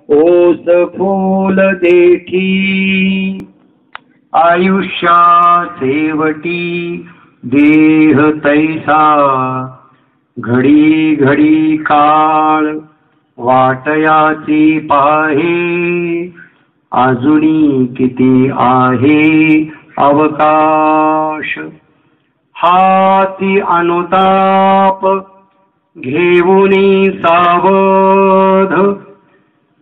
ओस फूल देठी आयुष्या सेवटी देह तैसा घडी घडी काळ वाटयाची पाहे अजुनी किती आहे अवकाश हाती अनुताप घेऊनी सावध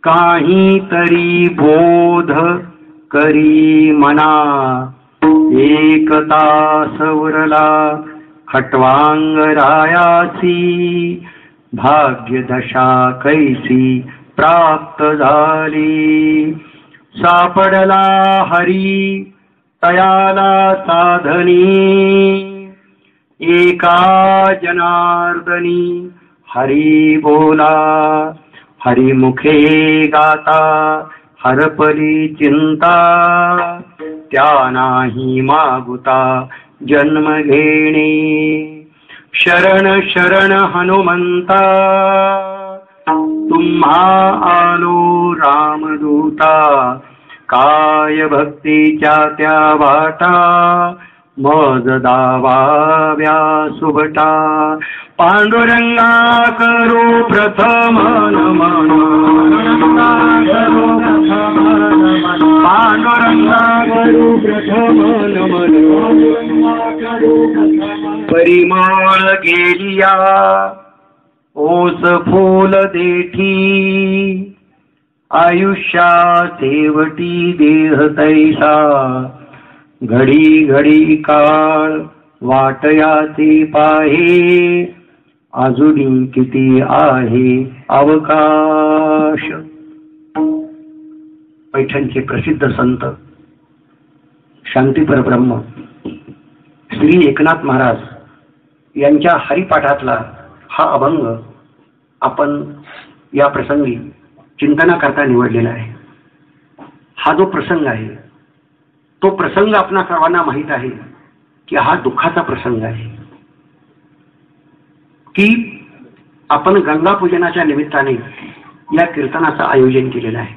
काहीतरी बोध करी मना एकता सवरला खटवांगरायासी भाग्यदशा कैसी प्राप्त झाली सापडला हरी तयाला साधनी एका जनार्दनी हरी बोला हरिमुखे गाता हरपली चिंता त्या नाही मागुता जन्म घेणे शरण शरण हनुमंता तुम्हा आलो रामदूता काय भक्तीच्या त्या वाटा मज दावाव्या सुबटा पांडुरंगा करू प्रथम नमन पांडुरंगा करू प्रथम नमन परिमळ गेलिया ओस फूल देठी आयुष्या सेवटी देह तैसा घडी घडी काळ वाटयाचे पाहे अजुनी किती आहे अवकाश. पैठणचे प्रसिद्ध संत शांतीपरब्रह्म श्री एकनाथ महाराज यांच्या हरिपाठातला हा अभंग आपण या प्रसंगी चिंतनाकरता निवडलेला आहे. हा जो प्रसंग आहे तो प्रसंग आपणा सर्वांना माहीत आहे की हा दुःखाचा प्रसंग आहे की आपण गंगा पूजनाच्या निमित्ताने या कीर्तनाचं आयोजन केलेलं आहे.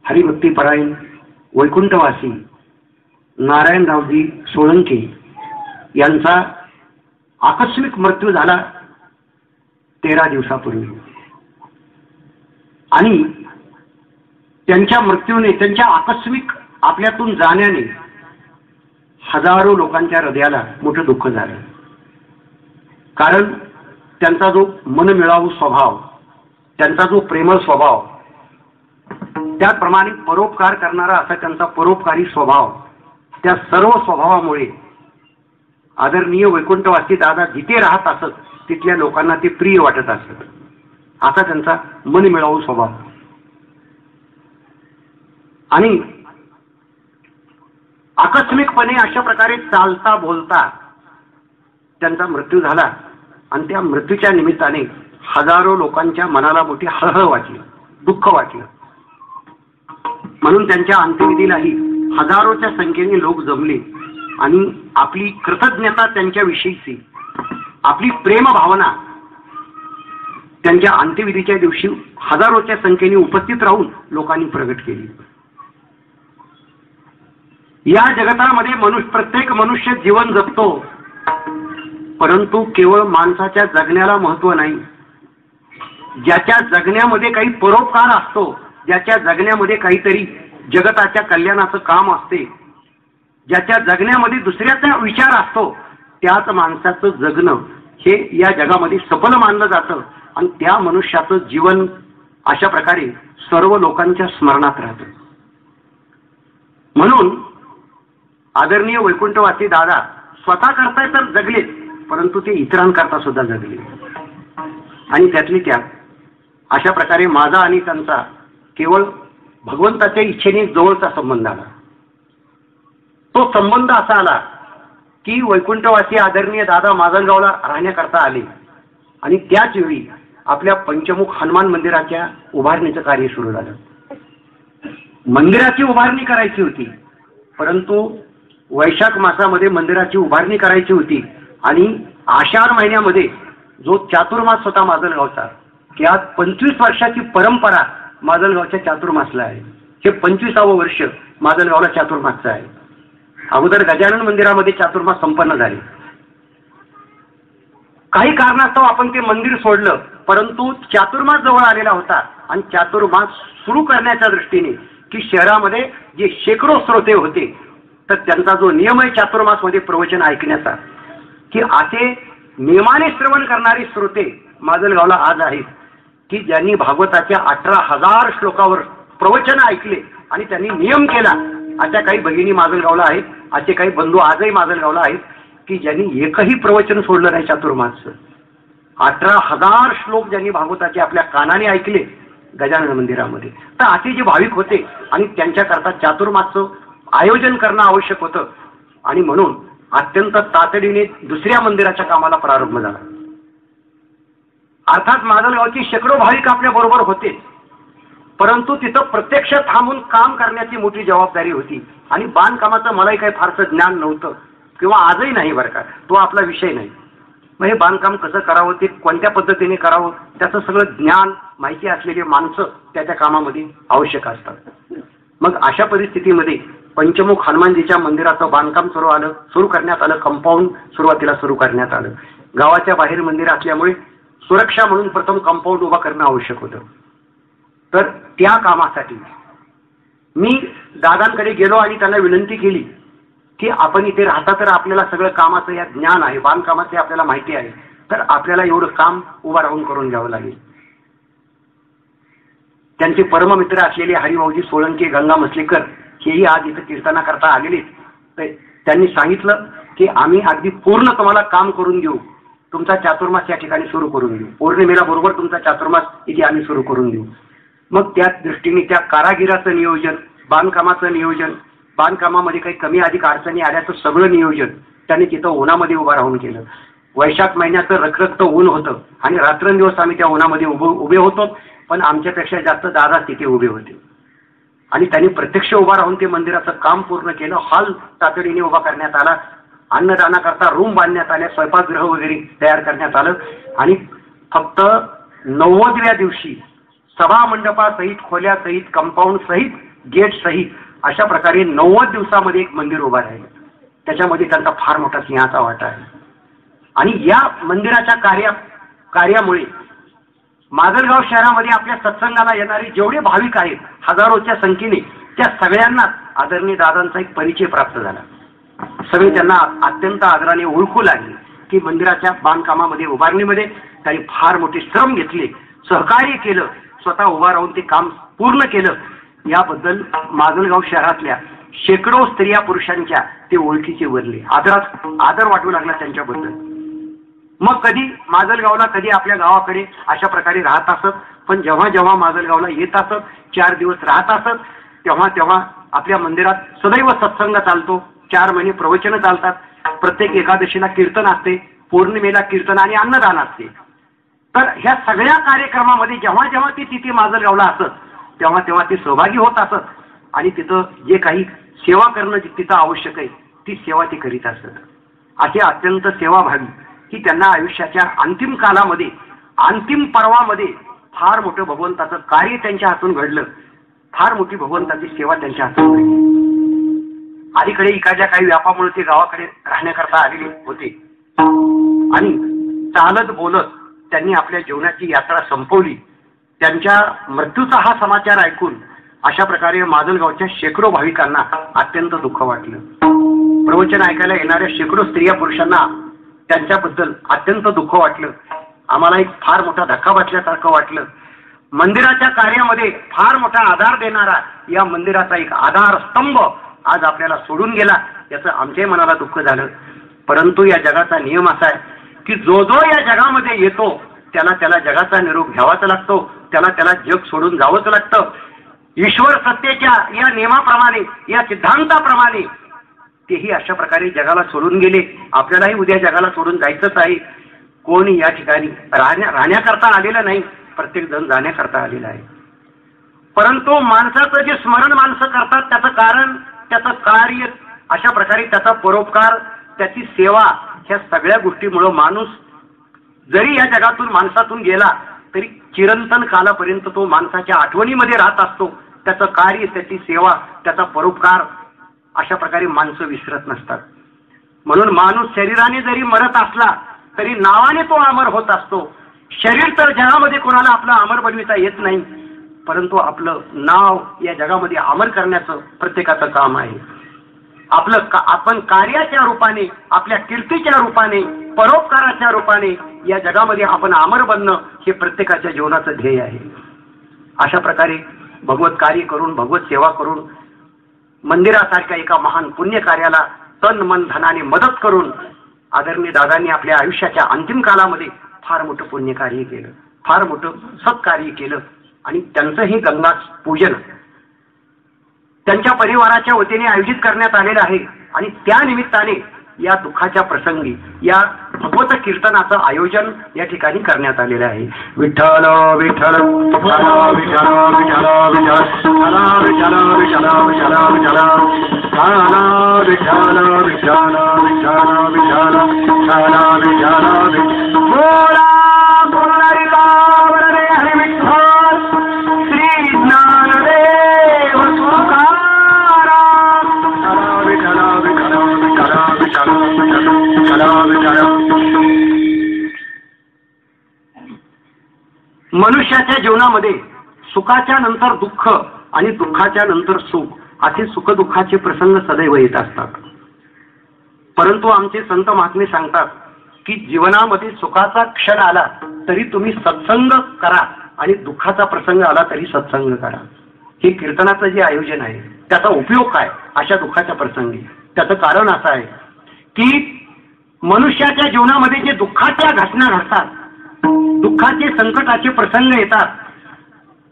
हरिभक्ती परायण वैकुंठवासी नारायणरावजी सोळंके यांचा आकस्मिक मृत्यू झाला 13 दिवसापूर्वी आणि त्यांच्या मृत्यूने त्यांच्या आकस्मिक आपल्यातून जाण्याने हजारो लोकांच्या हृदयाला मोठं दुःख झालं. कारण त्यांचा जो मनमिळावू स्वभाव त्यांचा जो प्रेमळ स्वभाव त्याप्रमाणे परोपकार करणारा असा त्यांचा परोपकारी स्वभाव त्या सर्व स्वभावामुळे आदरणीय वैकुंठवासी दादा जिथे राहत असत तिथल्या लोकांना ते प्रिय वाटत असत असा त्यांचा मनमिळावू स्वभाव. आणि आकस्मिकपणे अशा प्रकारे चालता बोलता त्यांचा मृत्यू झाला आणि त्या मृत्यूच्या निमित्ताने हजारो लोकांच्या मनाला मोठी हळहळ वाटली दुःख वाटलं. म्हणून त्यांच्या अंत्यविधीलाही हजारोच्या संख्येने लोक जमले आणि आपली कृतज्ञता त्यांच्याविषयीची आपली प्रेम भावना त्यांच्या अंत्यविधीच्या दिवशी हजारोच्या संख्येने उपस्थित राहून लोकांनी प्रगट केली. या जगतामध्ये प्रत्येक मनुष्य जीवन जगतो परंतु केवळ माणसाच्या जगण्याला महत्व नाही. ज्याच्या जगण्यामध्ये काही परोपकार असतो ज्याच्या जगण्यामध्ये काहीतरी जगताच्या कल्याणाचं काम असते ज्याच्या जगण्यामध्ये दुसऱ्याचा विचार असतो त्याच माणसाचं जगणं हे या जगामध्ये सफल मानलं जातं आणि त्या मनुष्याचं जीवन अशा प्रकारे सर्व लोकांच्या स्मरणात राहतं. म्हणून आदरणीय वैकुंठवासी दादा स्वतः करता तर जगलेच परंतु ते इतरांकरता सुद्धा जगले आणि त्यातली त्यात अशा प्रकारे माझा आणि त्यांचा केवळ भगवंताच्या इच्छेने जवळचा संबंध आला. तो संबंध असा आला की वैकुंठवासी आदरणीय दादा माजलगावला राहण्याकरता आले आणि त्याच वेळी आपल्या पंचमुख हनुमान मंदिराच्या उभारणीचं कार्य सुरू झालं. मंदिराची उभारणी करायची होती परंतु वैशाख मासामध्ये मंदिराची उभारणी करायची होती आणि आषाढ महिन्यामध्ये जो चातुर्मास होता माजलगावचा की आज 25 वर्षाची परंपरा माजलगावच्या चातुर्मासला आहे. हे 25वे वर्ष माजलगावला चातुर्मासचं आहे. अगोदर गजानन मंदिरामध्ये चातुर्मास संपन्न झाले. काही कारणास्तव आपण ते मंदिर सोडलं, परंतु चातुर्मास जवळ आलेला होता आणि चातुर्मास सुरू करण्याच्या दृष्टीने की शहरामध्ये जे शेकडो श्रोते होते, तर त्यांचा जो नियम आहे चातुर्मासमध्ये प्रवचन ऐकण्याचा, की असे नियमाने श्रवण करणारे श्रोते माजलगावला आज आहेत की ज्यांनी भागवताच्या 18,000 श्लोकावर प्रवचन ऐकले आणि त्यांनी नियम केला. अशा काही भगिनी माजलगावला आहेत, असे काही बंधू आजही माजलगावला आहेत की ज्यांनी एकही प्रवचन सोडलं नाही चातुर्मासचं. 18,000 श्लोक ज्यांनी भागवताचे आपल्या कानाने ऐकले गजानन मंदिरामध्ये. तर असे जे भाविक होते आणि त्यांच्याकरता चातुर्मासचं आयोजन करणं आवश्यक होतं आणि म्हणून अत्यंत तातडीने दुसऱ्या मंदिराच्या कामाला प्रारंभ झाला. अर्थात माजलगावची शेकडो भाविक आपल्या बरोबर होते, परंतु तिथं प्रत्यक्ष थांबून काम करण्याची मोठी जबाबदारी होती आणि बांधकामाचं मलाही काही फारसं ज्ञान नव्हतं किंवा आजही नाही बरं का, तो आपला विषय नाही. मग हे बांधकाम कसं करावं, ते कोणत्या पद्धतीने करावं, त्याचं सगळं ज्ञान माहिती असलेली माणसं त्या कामामध्ये आवश्यक असतात. मग अशा परिस्थितीमध्ये पंचमुख हनुमानजीच्या मंदिराचं बांधकाम सुरू करण्यात आलं. कंपाऊंड सुरुवातीला सुरू करण्यात आलं. गावाच्या बाहेर मंदिर असल्यामुळे सुरक्षा म्हणून प्रथम कंपाऊंड उभा करणं आवश्यक होतं. तर त्या कामासाठी मी दादांकडे गेलो आणि त्यांना विनंती केली की आपण इथे राहता, तर आपल्याला सगळं कामाचं या ज्ञान आहे, बांधकामाचे आपल्याला माहिती आहे, तर आपल्याला एवढं काम उभा राहून करून घ्यावं लागेल. त्यांचे परममित्र असलेले हरिभाऊजी सोळंके, गंगा मसलेकर हेही आज इथं कीर्तनाकरता आलेले. तर त्यांनी सांगितलं की आम्ही अगदी पूर्ण तुम्हाला काम करून देऊ, तुमचा चातुर्मास या ठिकाणी सुरू करून देऊ, पौर्णिमेला बरोबर तुमचा चातुर्मास इथे आम्ही सुरू करून देऊ. मग त्या दृष्टीने त्या कारागिराचं नियोजन, बांधकामाचं नियोजन, बांधकामामध्ये काही कमी अधिक अडचणी आल्याचं सगळं नियोजन त्यांनी तिथं उन्हामध्ये उभं राहून केलं. वैशाख महिन्याचं रखरखत ऊन होतं आणि रात्रंदिवस आम्ही त्या उन्हामध्ये उभे होतो, पण आमच्यापेक्षा जास्त दादा तिथे उभे होते आणि त्यांनी प्रत्यक्ष उभा राहून ते मंदिराचं काम पूर्ण केलं. हॉल तातडीने उभा करण्यात आला, अन्नदानाकरता रूम बांधण्यात आल्या, स्वयंपाकगृह वगैरे तयार करण्यात आलं आणि फक्त 90व्या दिवशी सभा मंडपासहित, खोल्यासहित, कंपाऊंड सहित, गेट सहित अशा प्रकारे 90 दिवसामध्ये एक मंदिर उभा राहिलं. त्याच्यामध्ये त्यांचा फार मोठा सिंहाचा वाटा आहे. आणि या मंदिराच्या कार्यामुळे माजलगाव शहरामध्ये आपल्या सत्संगाला येणारे जेवढे भाविक आहेत हजारोच्या संख्येने, त्या सगळ्यांना आदरणीय दादांचा एक परिचय प्राप्त झाला. सगळे त्यांना अत्यंत आदराने ओळखू लागले की मंदिराच्या बांधकामामध्ये, उभारणीमध्ये त्यांनी फार मोठे श्रम घेतले, सहकार्य केलं, स्वतः उभा राहून ते काम पूर्ण केलं. याबद्दल माजलगाव शहरातल्या शेकडो स्त्रिया पुरुषांच्या ते ओळखीचे वरले, आदर वाटू लागला त्यांच्याबद्दल. मग कधी माजलगावला, कधी आपल्या गावाकडे अशा प्रकारे राहत असत, पण जेव्हा जेव्हा माजलगावला येत असत, 4 दिवस राहत असत, तेव्हा तेव्हा आपल्या मंदिरात सदैव सत्संग चालतो. 4 महिने प्रवचन चालतात. प्रत्येक एकादशीला कीर्तन असते, पौर्णिमेला कीर्तन आणि अन्नदान असते. तर ह्या सगळ्या कार्यक्रमामध्ये जेव्हा जेव्हा ती तिथे माजलगावला असत, तेव्हा तेव्हा ते सहभागी होत असत आणि तिथं जे काही सेवा करणं तिथं आवश्यक आहे ती सेवा ते करीत असत. असे अत्यंत सेवाभावी की त्यांना आयुष्याच्या अंतिम कालामध्ये, अंतिम पर्वामध्ये फार मोठं भगवंताचं कार्य त्यांच्या हातून घडलं, फार मोठी भगवंताची सेवा त्यांच्या हातून घडली. अलीकडे इकडच्या काही व्यापामुळे ते गावाकडे राहण्याकरता आलेले होते आणि चालत बोलत त्यांनी आपल्या जीवनाची यात्रा संपवली. त्यांच्या मृत्यूचा हा समाचार ऐकून अशा प्रकारे माजलगावच्या शेकडो भाविकांना अत्यंत दुःख वाटलं. प्रवचन ऐकायला येणाऱ्या शेकडो स्त्रिया पुरुषांना त्यांच्याबद्दल अत्यंत दुःख वाटलं. आम्हाला एक फार मोठा धक्का बसल्यासारखं वाटलं. मंदिराच्या कार्यामध्ये फार मोठा आधार देणारा या मंदिराचा एक आधारस्तंभ आज आपल्याला सोडून गेला, याचं आमच्याही मनाला दुःख झालं. परंतु या जगाचा नियम असा आहे की जो जो या जगामध्ये येतो त्याला जगाचा निरोप घ्यावाच लागतो, त्याला जग सोडून जावंच लागतं. ईश्वर सत्तेच्या या नियमाप्रमाणे, या सिद्धांताप्रमाणे तेही अशा प्रकारे जगाला सोडून गेले. आपल्यालाही उद्या जगाला सोडून जायचंच आहे. कोणी या ठिकाणी राहण्याकरता आलेलं नाही, प्रत्येक जण जाण्याकरता आलेला आहे. परंतु माणसाचं जे स्मरण माणसं करतात त्याचं कारण, त्याचं कार्य, अशा प्रकारे त्याचा परोपकार, त्याची सेवा, ह्या सगळ्या गोष्टीमुळे माणूस जरी या जगातून, माणसातून गेला तरी चिरंतन कालापर्यंत तो माणसाच्या आठवणीमध्ये राहत असतो. त्याचं कार्य, त्याची सेवा, त्याचा परोपकार अशा प्रकारे माणसं विसरत नसतात. म्हणून माणूस शरीराने जरी मरत असला तरी नावाने तो अमर होत असतो. शरीर तर जगामध्ये कोणाला आपलं अमर बनविता येत नाही, परंतु आपलं नाव या जगामध्ये अमर करण्याचं प्रत्येकाचं काम आहे. आपण कार्याच्या रूपाने, आपल्या कीर्तीच्या रूपाने, परोपकाराच्या रूपाने या जगामध्ये आपण अमर बनणं हे प्रत्येकाच्या जीवनाचं ध्येय आहे. अशा प्रकारे भगवत कार्य करून, भगवत सेवा करून, मंदिरासारख्या एका महान पुण्य कार्याला तन मन धनाने मदत करून आदरणीय दादांनी आपल्या आयुष्याच्या अंतिम कालामध्ये फार मोठं पुण्यकार्य केलं, फार मोठं सत्कार्य केलं. आणि त्यांचं हे गंगा पूजन त्यांच्या परिवाराच्या वतीने आयोजित करण्यात आलेलं आहे. आणि त्या निमित्ताने या दुःखाच्या प्रसंगी या भगवत कीर्तनाचं आयोजन या ठिकाणी करण्यात आलेलं आहे. विठ्ठल विठ्ठल विठ्ठल विठ्ठल विठ्ठल विठ्ठल विठ्ठल विठ्ठल विठ्ठल विठ्ठल विठ्ठल विठ्ठल विठ्ठल विठ्ठल विठ्ठल बोला बोलणारी गावरे हरी विठ्ठल श्री ज्ञानदेव तुकाराम विठ्ठल विठ्ठल विठ्ठल विठ्ठल विठ्ठल. मनुष्याच्या जीवनामध्ये सुखाच्या नंतर दुःख आणि दुःखाच्या नंतर सुख असे सुखदुःखाचे प्रसंग सदैव येत असतात. परंतु आमचे संत महात्मे सांगतात की जीवनामध्ये सुखाचा क्षण आला तरी तुम्ही सत्संग करा आणि दुःखाचा प्रसंग आला तरी सत्संग करा. हे कीर्तनाचं जे आयोजन आहे त्याचा उपयोग काय अशा दुःखाच्या प्रसंगी? त्याचं कारण असं आहे की मनुष्याच्या जीवनामध्ये जे दुःखाच्या घटना घडतात, दुःखाचे संकटाचे प्रसंग येतात,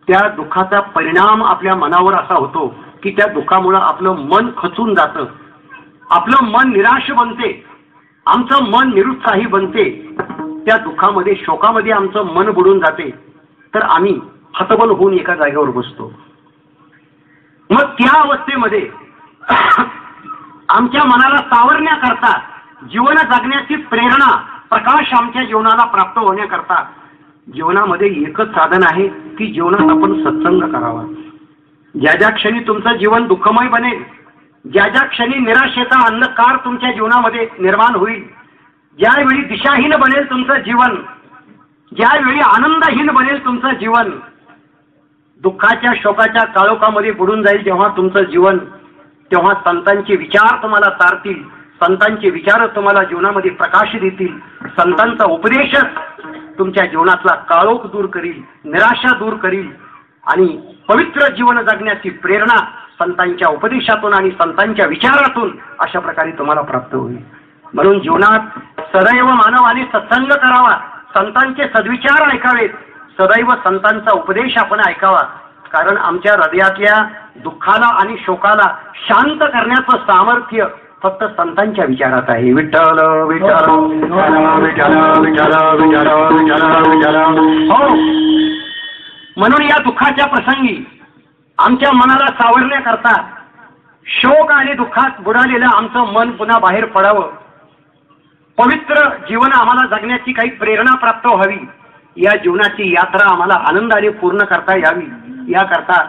त्या दुःखाचा परिणाम आपल्या मनावर असा होतो की त्या दुःखामुळे आपलं मन खचून जातं, आपलं मन निराश बनते, आमचं मन निरुत्साही बनते. त्या दुःखामध्ये, शोकामध्ये आमचं मन बुडून जाते. तर आम्ही हतबल होऊन एका जागेवर बसतो. मग त्या अवस्थेमध्ये आमच्या मनाला सावरण्याकरता, जीवन जगण्याची प्रेरणा, प्रकाश आमच्या जीवनाला प्राप्त होण्याकरता जीवनामध्ये एकच साधन आहे की जीवनात आपण सत्संग करावा. ज्या ज्या क्षणी तुमचं जीवन दुःखमय बनेल, ज्या ज्या क्षणी निराशेचा अंधकार तुमच्या जीवनामध्ये निर्माण होईल, ज्यावेळी दिशाहीन बनेल तुमचं जीवन, ज्यावेळी आनंदहीन बनेल तुमचं जीवन, दुःखाच्या शोकाच्या काळोखामध्ये बुडून जाईल जेव्हा तुमचं जीवन, तेव्हा संतांचे विचार तुम्हाला तारतील, संतांचे विचार तुम्हाला जीवनामध्ये प्रकाश देतील. संतांचा उपदेशच तुमच्या जीवनातला काळोख दूर करील, निराशा दूर करील आणि पवित्र जीवन जगण्याची प्रेरणा संतांच्या उपदेशातून आणि संतांच्या विचारातून अशा प्रकारे तुम्हाला प्राप्त होईल. म्हणून जीवनात सदैव मानवाने सत्संग करावा, संतांचे सद्विचार ऐकावेत, सदैव संतांचा उपदेश आपण ऐकावा. कारण आमच्या हृदयातल्या दुःखाला आणि शोकाला शांत करण्याचं सामर्थ्य फक्त संतांच्या विचारात आहे. विठ्ठल विठ्ठल विठ्ठल विठ्ठल विठ्ठल विठ्ठल. हो, म्हणून या दुःखाच्या प्रसंगी आमच्या मनाला सावरण्याकरता, शोक आणि दुःखात बुडालेलं आमचं मन पुन्हा बाहेर पडावं, पवित्र जीवन आम्हाला जगण्याची काही प्रेरणा प्राप्त व्हावी, या जीवनाची यात्रा आम्हाला आनंदाने पूर्ण करता यावी, याकरता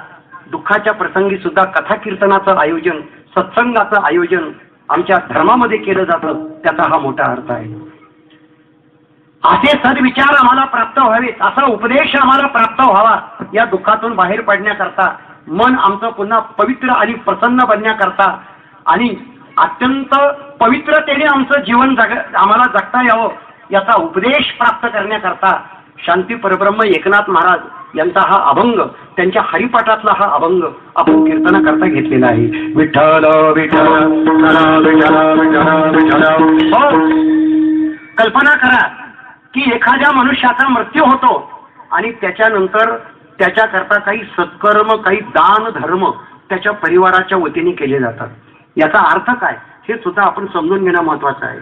दुःखाच्या प्रसंगी सुद्धा कथा कीर्तनाचं आयोजन, सत्संगाचं आयोजन आमच्या धर्मामध्ये केलं जातं. त्याचा हा मोठा अर्थ आहे. असे सद्विचार आम्हाला प्राप्त व्हावेत, असा उपदेश आम्हाला प्राप्त व्हावा, या दुःखातून बाहेर पडण्याकरता, मन आमचं पुन्हा पवित्र आणि प्रसन्न बनण्याकरता आणि अत्यंत पवित्रतेने आमचं जीवन आम्हाला जगता यावं, याचा उपदेश प्राप्त करण्याकरता शांती परब्रह्म एकनाथ महाराज यांचा हा अभंग, त्यांच्या हरिपाठातला हा अभंग आपण कीर्तनाकरता घेतलेला आहे. विठ्ठल विठ्ठल विठ्ठल विठ्ठल विठ्ठल. हो, कल्पना करा की एखाद्या मनुष्याचा मृत्यू होतो आणि त्याच्यानंतर त्याच्याकरता काही सत्कर्म, काही दान धर्म त्याच्या परिवाराच्या वतीने केले जातात. याचा अर्थ काय हे सुद्धा आपण समजून घेणं महत्वाचं आहे.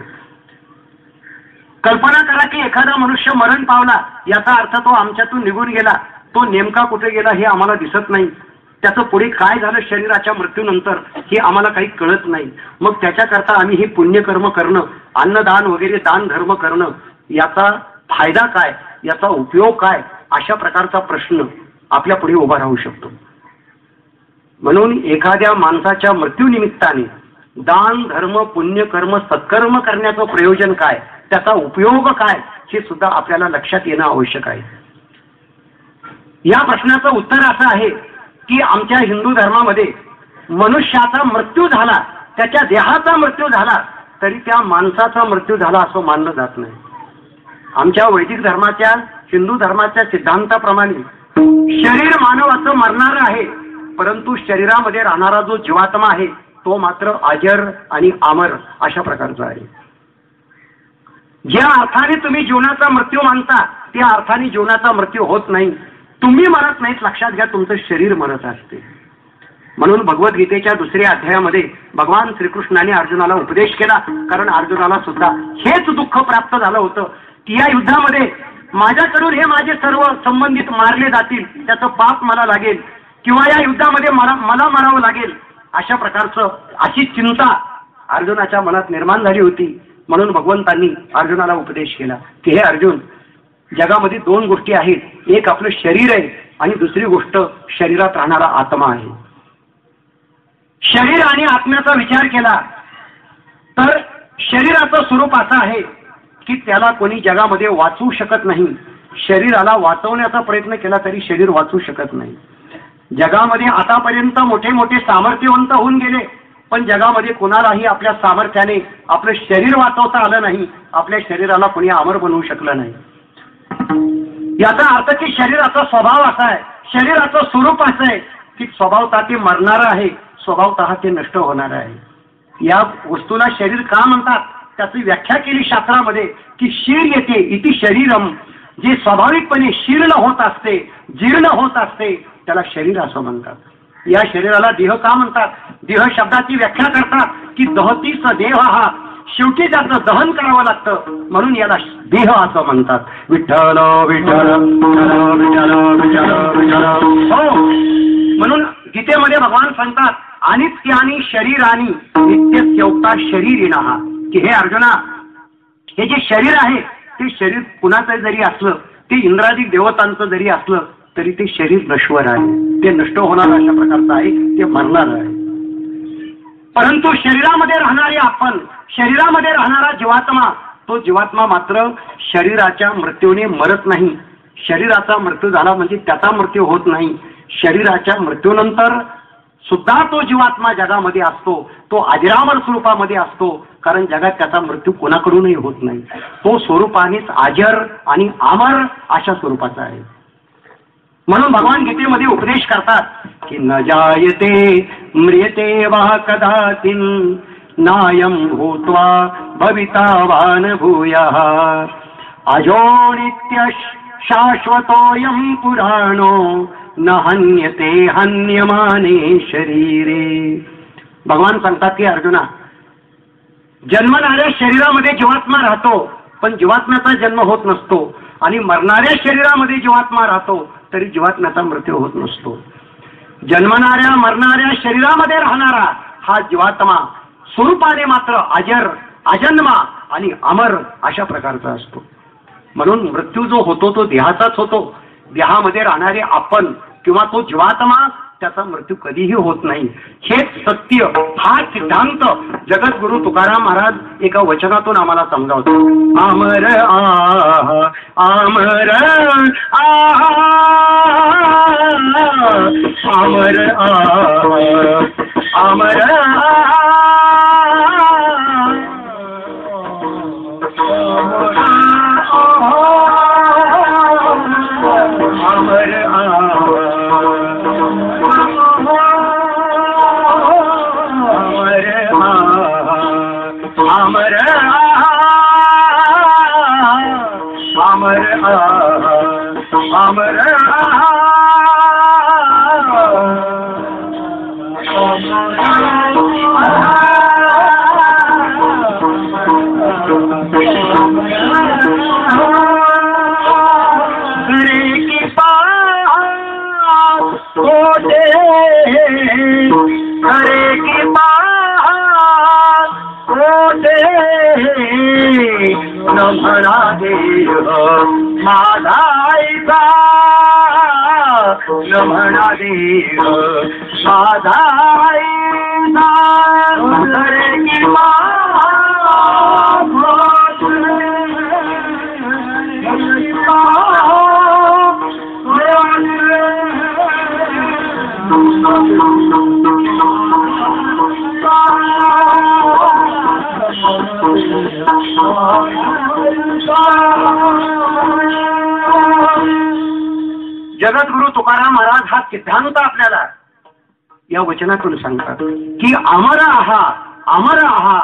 कल्पना करा की एखादा मनुष्य मरण पावला, याचा अर्थ तो आमच्यातून निघून गेला, तो नेमका कुठे गेला हे आम्हाला दिसत नाही, त्याचं पुढे काय झालं शरीराच्या मृत्यूनंतर हे आम्हाला काही कळत नाही. मग त्याच्याकरता आम्ही हे पुण्यकर्म करणं, अन्नदान वगैरे दान धर्म करणं, याचा फायदा काय, याचा उपयोग काय अशा प्रकारचा प्रश्न आपल्या पुढे उभा राहू शकतो. म्हणून एखाद्या माणसाच्या मृत्यूनिमित्ताने दान धर्म पुण्यकर्म सत्कर्म करण्याचं प्रयोजन काय, त्याचा उपयोग काय, हे सुद्धा आपल्याला लक्षात येणं आवश्यक आहे. या प्रश्नाचं उत्तर असं आहे की आमच्या हिंदू धर्मामध्ये मनुष्याचा मृत्यू झाला, त्याच्या देहाचा मृत्यू झाला तरी त्या माणसाचा मृत्यू झाला असं मानलं जात नाही. आमच्या वैदिक धर्माच्या हिंदू धर्माच्या सिद्धांताप्रमाणे शरीर मानवाचं मरणारं आहे, परंतु शरीरामध्ये राहणारा जो जीवात्मा आहे तो मात्र अजर आणि अमर अशा प्रकारचा आहे. ज्या अर्थाने तुम्ही जीवनाचा मृत्यू मानता त्या अर्थाने जीवनाचा मृत्यू होत नाही. तुम्ही मरत नाहीत, लक्षात घ्या, तुमचं शरीर मरत असते. म्हणून भगवद्गीतेच्या 2ऱ्या अध्यायामध्ये भगवान श्रीकृष्णाने अर्जुनाला उपदेश केला, कारण अर्जुनाला सुद्धा हेच दुःख प्राप्त झालं होतं की या युद्धामध्ये माझ्याकडून हे माझे सर्व संबंधित मारले जातील, त्याचं पाप मला लागेल, किंवा या युद्धामध्ये मला मरावं लागेल, अशा प्रकारचं अशी चिंता अर्जुनाच्या मनात निर्माण झाली होती. म्हणून भगवंतांनी अर्जुनाला उपदेश केला की हे अर्जुन, जगामध्ये 2 गोष्टी आहेत, एक आपलं शरीर आहे आणि दुसरी गोष्ट शरीरात राहणारा आत्मा आहे. शरीर आणि आत्म्याचा विचार केला तर शरीराचं स्वरूप असं आहे की त्याला कोणी जगामध्ये वाचवू शकत नाही. शरीराला वाचवण्याचा प्रयत्न केला तरी शरीर वाचू शकत नाही. जगामध्ये आतापर्यंत मोठे मोठे सामर्थ्यवंत होऊन गेले, पण जगामध्ये कोणालाही आपल्या सामर्थ्याने आपलं शरीर वाचवता आलं नाही, आपल्या शरीराला कोणी अमर बनवू शकलं नाही. याचा अर्थ की शरीराचा स्वभाव असा आहे, शरीराचं स्वरूप असं आहे की स्वभावतः ते मरणारं आहे, स्वभावतः ते नष्ट होणार आहे. या वस्तूला शरीर का म्हणतात त्याची व्याख्या केली शास्त्रामध्ये की शीर येते इति शरीरम, जे स्वाभाविकपणे शीर्ण होत असते, जीर्ण होत असते, त्याला शरीर असं म्हणतात. या शरीराला देह का म्हणतात, देह शब्दाची व्याख्या करतात की दहतीच देह हा, शेवटी त्याचं दहन करावं लागतं, म्हणून याला देह असं म्हणतात. विठ्ठल विठ्ठल विठ्ठल विठ्ठल विठ्ठल. हो, म्हणून गीतेमध्ये भगवान सांगतात अनित्यानी शरीरानी नित्यस्योक्ता शरीरिणः, की हे अर्जुना, हे जे शरीर आहे ते शरीर कुणाचं जरी असलं, ते इंद्रादिक देवतांचं जरी असलं तरी ते शरीर नश्वर आहे, ते नष्ट होणार अशा प्रकारचं आहे, ते मरणार आहे. परंतु शरीरामध्ये राहणारे आपण, शरीरामध्ये राहणारा जीवात्मा, तो जीवात्मा मात्र शरीराच्या मृत्यूने मरत नाही. शरीराचा मृत्यू झाला म्हणजे त्याचा मृत्यू होत नाही. शरीराच्या मृत्यूनंतर सुद्धा तो जीवात्मा जगामध्ये असतो, तो अजरामर स्वरूपामध्ये असतो, कारण जगात त्याचा मृत्यू कोणाकडूनही होत नाही. तो स्वरूपानेच अजर आणि अमर अशा स्वरूपाचा आहे. म्हणून भगवान गीतेमध्ये उपदेश करतात की न जायते म्रियते वा कदाचिन नायं भूत्वा भविता वा न भूयः अजो नित्य शाश्वतोऽयं पुराणो न हन्यते हन्यमाने शरीरे. भगवान सांगतात की अर्जुना, जन्मणाऱ्या शरीरामध्ये जीवात्मा राहतो, पण जीवात्म्याचा जन्म होत नसतो, आणि मरणाऱ्या शरीरामध्ये जीवात्मा राहतो तरी जीवात्म्याचा मृत्यू होत नसतो. जन्मणाऱ्या मरणाऱ्या शरीरामध्ये राहणारा हा जीवात्मा स्वरूपाने मात्र अजर, अजन्मा आणि अमर अशा प्रकारचा असतो. म्हणून मृत्यू जो होतो तो देहाचाच होतो. देहामध्ये राहणारे आपण किंवा तो जीवात्मा, त्याचा मृत्यू कधीही होत नाही. हेच सत्य, हा सिद्धांत जगद्गुरु तुकाराम महाराज एका वचनातून आम्हाला समजावतो. अमर आहा अमर आहा अमर आहा अमर आहा अमर अमर अमर अमर घरे की बात होते, घरे की बात होते, न म्हणा देह माझा न म्हणा देव माझा जगद्गुरु तुकाराम महाराज हा सिद्धांत आपल्याला या वचनातून सांगतात की अमर आहा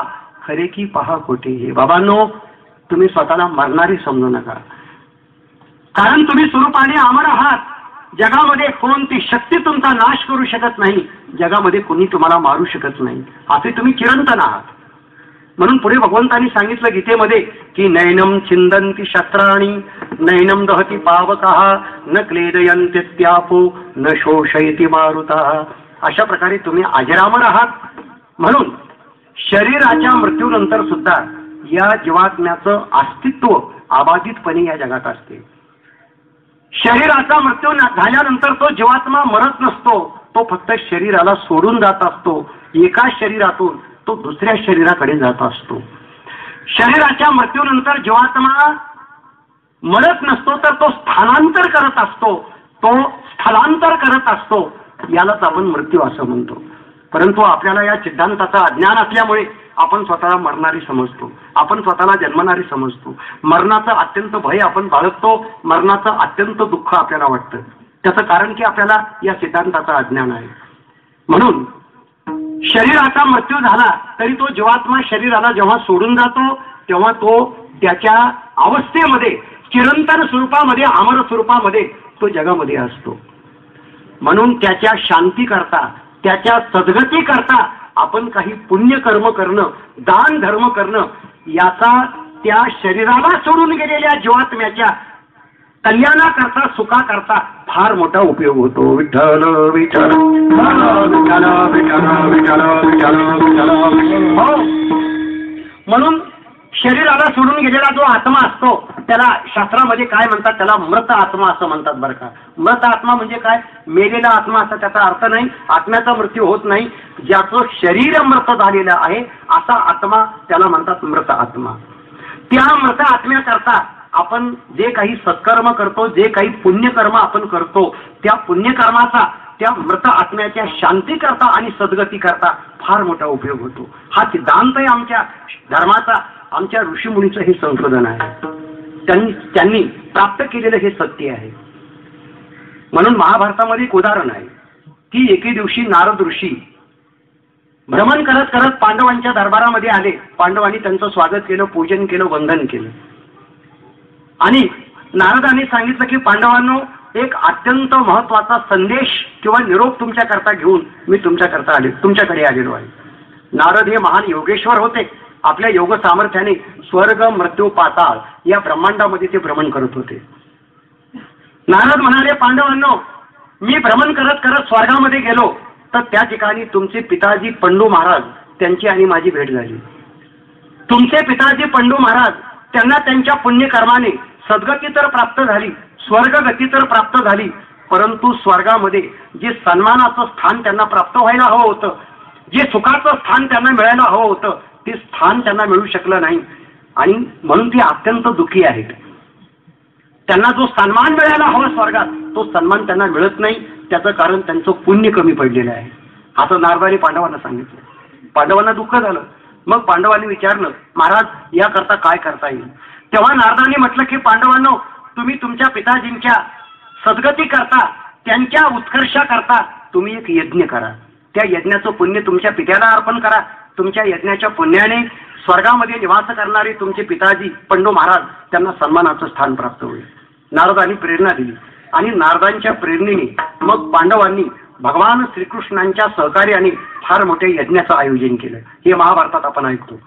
खरे की पहा खोटे. हे बाबांनो, तुम्ही स्वतःला मरणारी समजू नका, कारण तुम्ही स्वरूपाने अमर आहात. जगामध्ये कोणती शक्ती तुमचा नाश करू शकत नाही, जगामध्ये कोणी तुम्हाला मारू शकत नाही, असे तुम्ही चिरंतन आहात. म्हणून पुढे भगवंतांनी सांगितलं गीतेमध्ये की नैनम छिंदन्ति शस्त्राणि नैनम दहति पावकः न क्लेदयन्त्यत्यापो न शोषयति मारुतः. अशा प्रकारे तुम्ही अजरामर आहात. म्हणून शरीराच्या मृत्यूनंतर सुद्धा या जीवात्म्याचं अस्तित्व अबाधितपणे या जगात असते. शरीराचा मृत्यू झाल्यानंतर तो जीवात्मा मरत नसतो, तो फक्त शरीराला सोडून जात असतो. एका शरीरातून तो दुसऱ्या शरीराकडे जात असतो. शरीराच्या मृत्यूनंतर जीवात्मा मरत नसतो, तर तो स्थानांतर करत असतो, तो स्थलांतर करत असतो. यालाच आपण मृत्यू असं म्हणतो. परंतु आपल्याला या सिद्धांताचं अज्ञान असल्यामुळे आपण स्वतःला मरणारी समजतो, आपण स्वतःला जन्मणारी समजतो. मरणाचं अत्यंत भय आपण बाळगतो, मरणाचं अत्यंत दुःख आपल्याला वाटतं. त्याचं कारण की आपल्याला या सिद्धांताचं अज्ञान आहे. म्हणून शरीराचा मृत्यू झाला तरी तो जीवात्मा शरीराला जेव्हा सोडून जातो तेव्हा तो त्याच्या अवस्थेमध्ये चिरंतन स्वरूपामध्ये अमर स्वरूपामध्ये तो जगामध्ये असतो. म्हणून त्याच्या शांती करता, त्याच्या सद्गती करता आपण काही पुण्यकर्म करणं, दान धर्म करणं, याचा त्या शरीराला सोडून गेलेल्या जीवात्म्याच्या कल्याणाकरता, सुखाकरता फार मोठा उपयोग होतो. विठ्ठल विठ्ठल विठ्ठल विठ्ठल विठ्ठल विठ्ठल. हो, म्हणून शरीराला सोडून गेलेला जो आत्मा असतो त्याला शास्त्रामध्ये काय म्हणतात, त्याला मृत आत्मा असं म्हणतात बरं का. मृत आत्मा म्हणजे काय, मेलेला आत्मा असा त्याचा अर्थ नाही. आत्म्याचा मृत्यू होत नाही. ज्याचं शरीर मृत झालेलं आहे असा आत्मा त्याला म्हणतात मृत आत्मा. त्या मृत आत्म्याकरता आपण जे काही सत्कर्म करतो, जे काही पुण्यकर्म आपण करतो, त्या पुण्यकर्माचा त्या मृत आत्म्याच्या शांती करता आणि सद्गती करता फार मोठा उपयोग होतो. हा सिद्धांत आहे आमच्या धर्माचा, आमच्या ऋषीमुनीचं हे संशोधन आहे. त्यांनी प्राप्त केलेलं हे सत्य आहे. म्हणून महाभारतामध्ये एक उदाहरण आहे की एके दिवशी नारद ऋषी भ्रमण करत करत पांडवांच्या दरबारामध्ये आले. पांडवांनी त्यांचं स्वागत केलं, पूजन केलं, वंदन केलं. आणि नारदांनी सांगितलं की पांडवांनो, एक अत्यंत महत्वाचा संदेश किंवा निरोप तुमच्याकरता घेऊन मी तुमच्याकडे आलेलो आहे. नारद हे महान योगेश्वर होते. आपल्या योग सामर्थ्याने स्वर्ग, मृत्यू, पाताळ या ब्रह्मांडामध्ये ते भ्रमण करत होते. नारद म्हणाले, पांडवांनो, मी भ्रमण करत करत स्वर्गामध्ये गेलो तर त्या ठिकाणी तुमचे पिताजी पंडू महाराज, त्यांची आणि माझी भेट झाली. तुमचे पिताजी पंडू महाराज, त्यांना त्यांच्या पुण्यकर्माने सद्गती तर प्राप्त झाली, स्वर्गगती तर प्राप्त झाली, परंतु स्वर्गामध्ये जे सन्मानाचं स्थान त्यांना प्राप्त व्हायला हवं होतं, जे सुखाचं स्थान त्यांना मिळायला हवं होतं, ते स्थान त्यांना मिळू शकलं नाही. आणि म्हणून ते अत्यंत दुःखी आहेत. त्यांना जो सन्मान मिळायला हवा स्वर्गात, तो सन्मान त्यांना मिळत नाही. त्याचं कारण त्यांचं पुण्य कमी पडलेलं आहे. असं नारदांनी पांडवांना सांगितलं. पांडवांना दुःख झालं. मग पांडवांनी विचारलं, महाराज, याकरता काय करता येईल? तेव्हा नारदांनी म्हटलं की पांडवांनो, तुम्ही तुमच्या पिताजींच्या सद्गती करता, त्यांच्या उत्कर्षाकरता तुम्ही एक यज्ञ करा. त्या यज्ञाचं पुण्य तुमच्या पित्याला अर्पण करा. तुमच्या यज्ञाच्या पुण्याने स्वर्गामध्ये निवास करणारे तुमचे पिताजी पंडू महाराज, त्यांना सन्मानाचं स्थान प्राप्त होईल. नारदांनी प्रेरणा दिली आणि नारदांच्या प्रेरणेने मग पांडवांनी भगवान श्रीकृष्णांच्या सहकार्याने फार मोठ्या यज्ञाचं आयोजन केलं. हे महाभारतात आपण ऐकतो.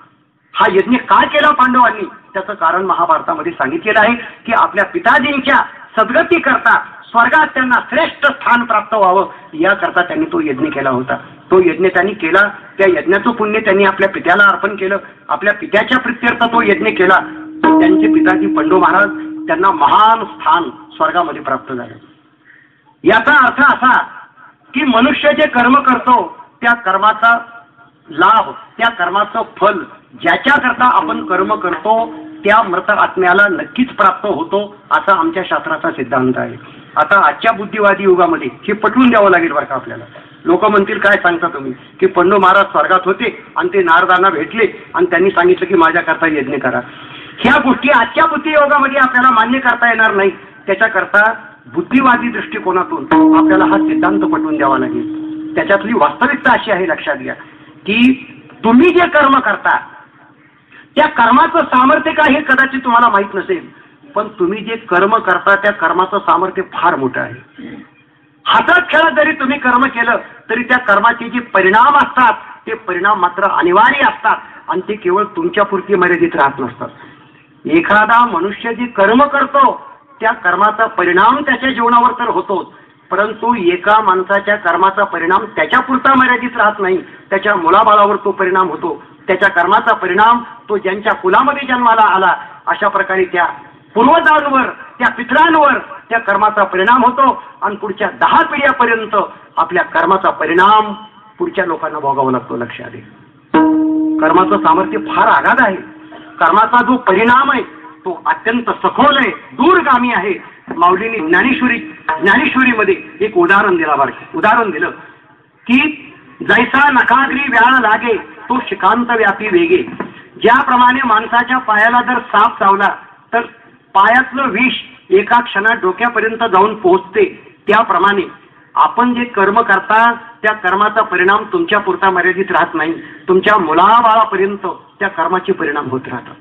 हा यज्ञ का केला पांडवांनी, त्याचं कारण महाभारतामध्ये सांगितलेलं आहे की आपल्या पिताजींच्या सद्गती करता स्वर्गात त्यांना श्रेष्ठ स्थान प्राप्त व्हावं, याकरता त्यांनी तो यज्ञ केला होता. तो यज्ञ त्यांनी केला. त्या यज्ञाचं पुण्य त्यांनी आपल्या पित्याला अर्पण केलं. आपल्या पित्याच्या प्रित्यर्थ तो यज्ञ केला. त्यांचे पिताजी पंडू महाराज, त्यांना महान स्थान स्वर्गामध्ये प्राप्त झालं. याचा अर्थ असा की मनुष्य जे कर्म करतो त्या कर्माचा लाभ, त्या कर्माचं फल ज्याच्याकरता आपण कर्म करतो त्या मृत आत्म्याला नक्कीच प्राप्त होतो, असा आमच्या शास्त्राचा सिद्धांत आहे. आता आजच्या बुद्धिवादी युगामध्ये हे पटवून द्यावं लागेल बरं का आपल्याला. लोक म्हणतील काय सांगता तुम्ही की पंडू महाराज स्वर्गात होते आणि ते नारदांना भेटले आणि त्यांनी सांगितलं की माझ्याकरता यज्ञ करा. ह्या गोष्टी आजच्या बुद्धियोगामध्ये आपल्याला मान्य करता येणार नाही. त्याच्याकरता बुद्धिवादी दृष्टिकोनातून आपल्याला हा सिद्धांत पटवून द्यावा लागेल. त्याच्यातली वास्तविकता अशी आहे, लक्षात घ्या की तुम्ही जे कर्म करता त्या कर्माचं सामर्थ्य काय हे कदाचित तुम्हाला माहित नसेल, पण तुम्ही जे कर्म करता त्या कर्माचं सामर्थ्य फार मोठं आहे. हातात खेळत जरी तुम्ही कर्म केलं तरी त्या कर्माचे जे परिणाम असतात ते परिणाम मात्र अनिवार्य असतात आणि ते केवळ तुमच्यापुरती मर्यादित राहत नसतात. एखादा मनुष्य जे कर्म करतो त्या कर्माचा परिणाम त्याच्या जीवनावर तर होतोच, परंतु एका माणसाच्या कर्माचा परिणाम त्याच्यापुरता मर्यादित राहत नाही, त्याच्या मुलाबाळावर तो परिणाम होतो. त्याच्या कर्माचा परिणाम तो ज्यांच्या कुलामध्ये जन्माला आला अशा प्रकारे त्या पूर्वजांवर, त्या पितरांवर त्या कर्माचा परिणाम होतो आणि पुढच्या 10 पिढ्यापर्यंत आपल्या कर्माचा परिणाम पुढच्या लोकांना भोगावा लागतो. लक्षात घ्या, कर्माचं सामर्थ्य फार आगाध आहे. कर्माचा जो परिणाम आहे तो अत्यंत सखोल आहे, दूरगामी आहे. माऊलींनी ज्ञानेश्वरीमध्ये एक उदाहरण दिलं की जैसा नखाग्री व्याळ लागे तो शिकांत व्यापी वेगे. ज्याप्रमाणे माणसाच्या पायाला जर साप चावला तर पायातलं विष एका क्षणात डोक्यापर्यंत जाऊन पोहोचते, त्याप्रमाणे आपण जे कर्म करता त्या कर्माचा परिणाम तुमच्या पुरता मर्यादित राहत नाही, तुमच्या मुलाबाळापर्यंत त्या कर्माचे परिणाम होत राहतात.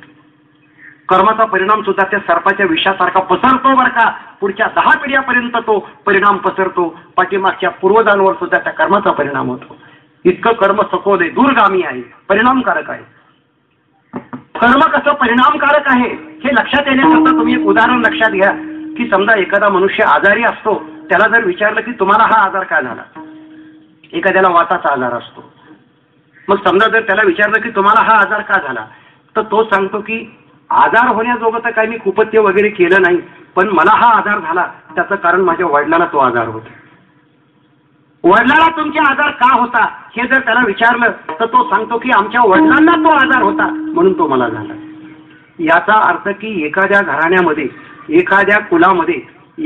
कर्माचा परिणाम सुद्धा त्या सर्पाच्या विषासारखा पसरतो बरं का. पुढच्या 10 पिढ्यापर्यंत तो परिणाम पसरतो. पाठीमागच्या पूर्वजांवर सुद्धा त्या कर्माचा परिणाम होतो. इतकं कर्म सखोल आहे, दूरगामी आहे, परिणामकारक आहे. कर्म कसं परिणामकारक आहे हे लक्षात येण्याकरता तुम्ही एक उदाहरण लक्षात घ्या की समजा एखादा मनुष्य आजारी असतो, त्याला जर विचारलं की तुम्हाला हा आजार काय झाला, एखाद्याला वाताचा आजार असतो, मग समजा जर त्याला विचारलं की तुम्हाला हा आजार का झाला, तर तो सांगतो की आजार होण्याजोगं तर काही मी कुपथ्य वगैरे केलं नाही, पण मला हा आजार झाला त्याचं कारण माझ्या वडिलांना तो आजार होता. वडिलांना तुमचा आजार का होता हे जर त्याला विचारलं तर तो सांगतो की आमच्या वडिलांना तो आजार होता म्हणून तो मला झाला. याचा अर्थ की एखाद्या घराण्यामध्ये, एखाद्या कुलामध्ये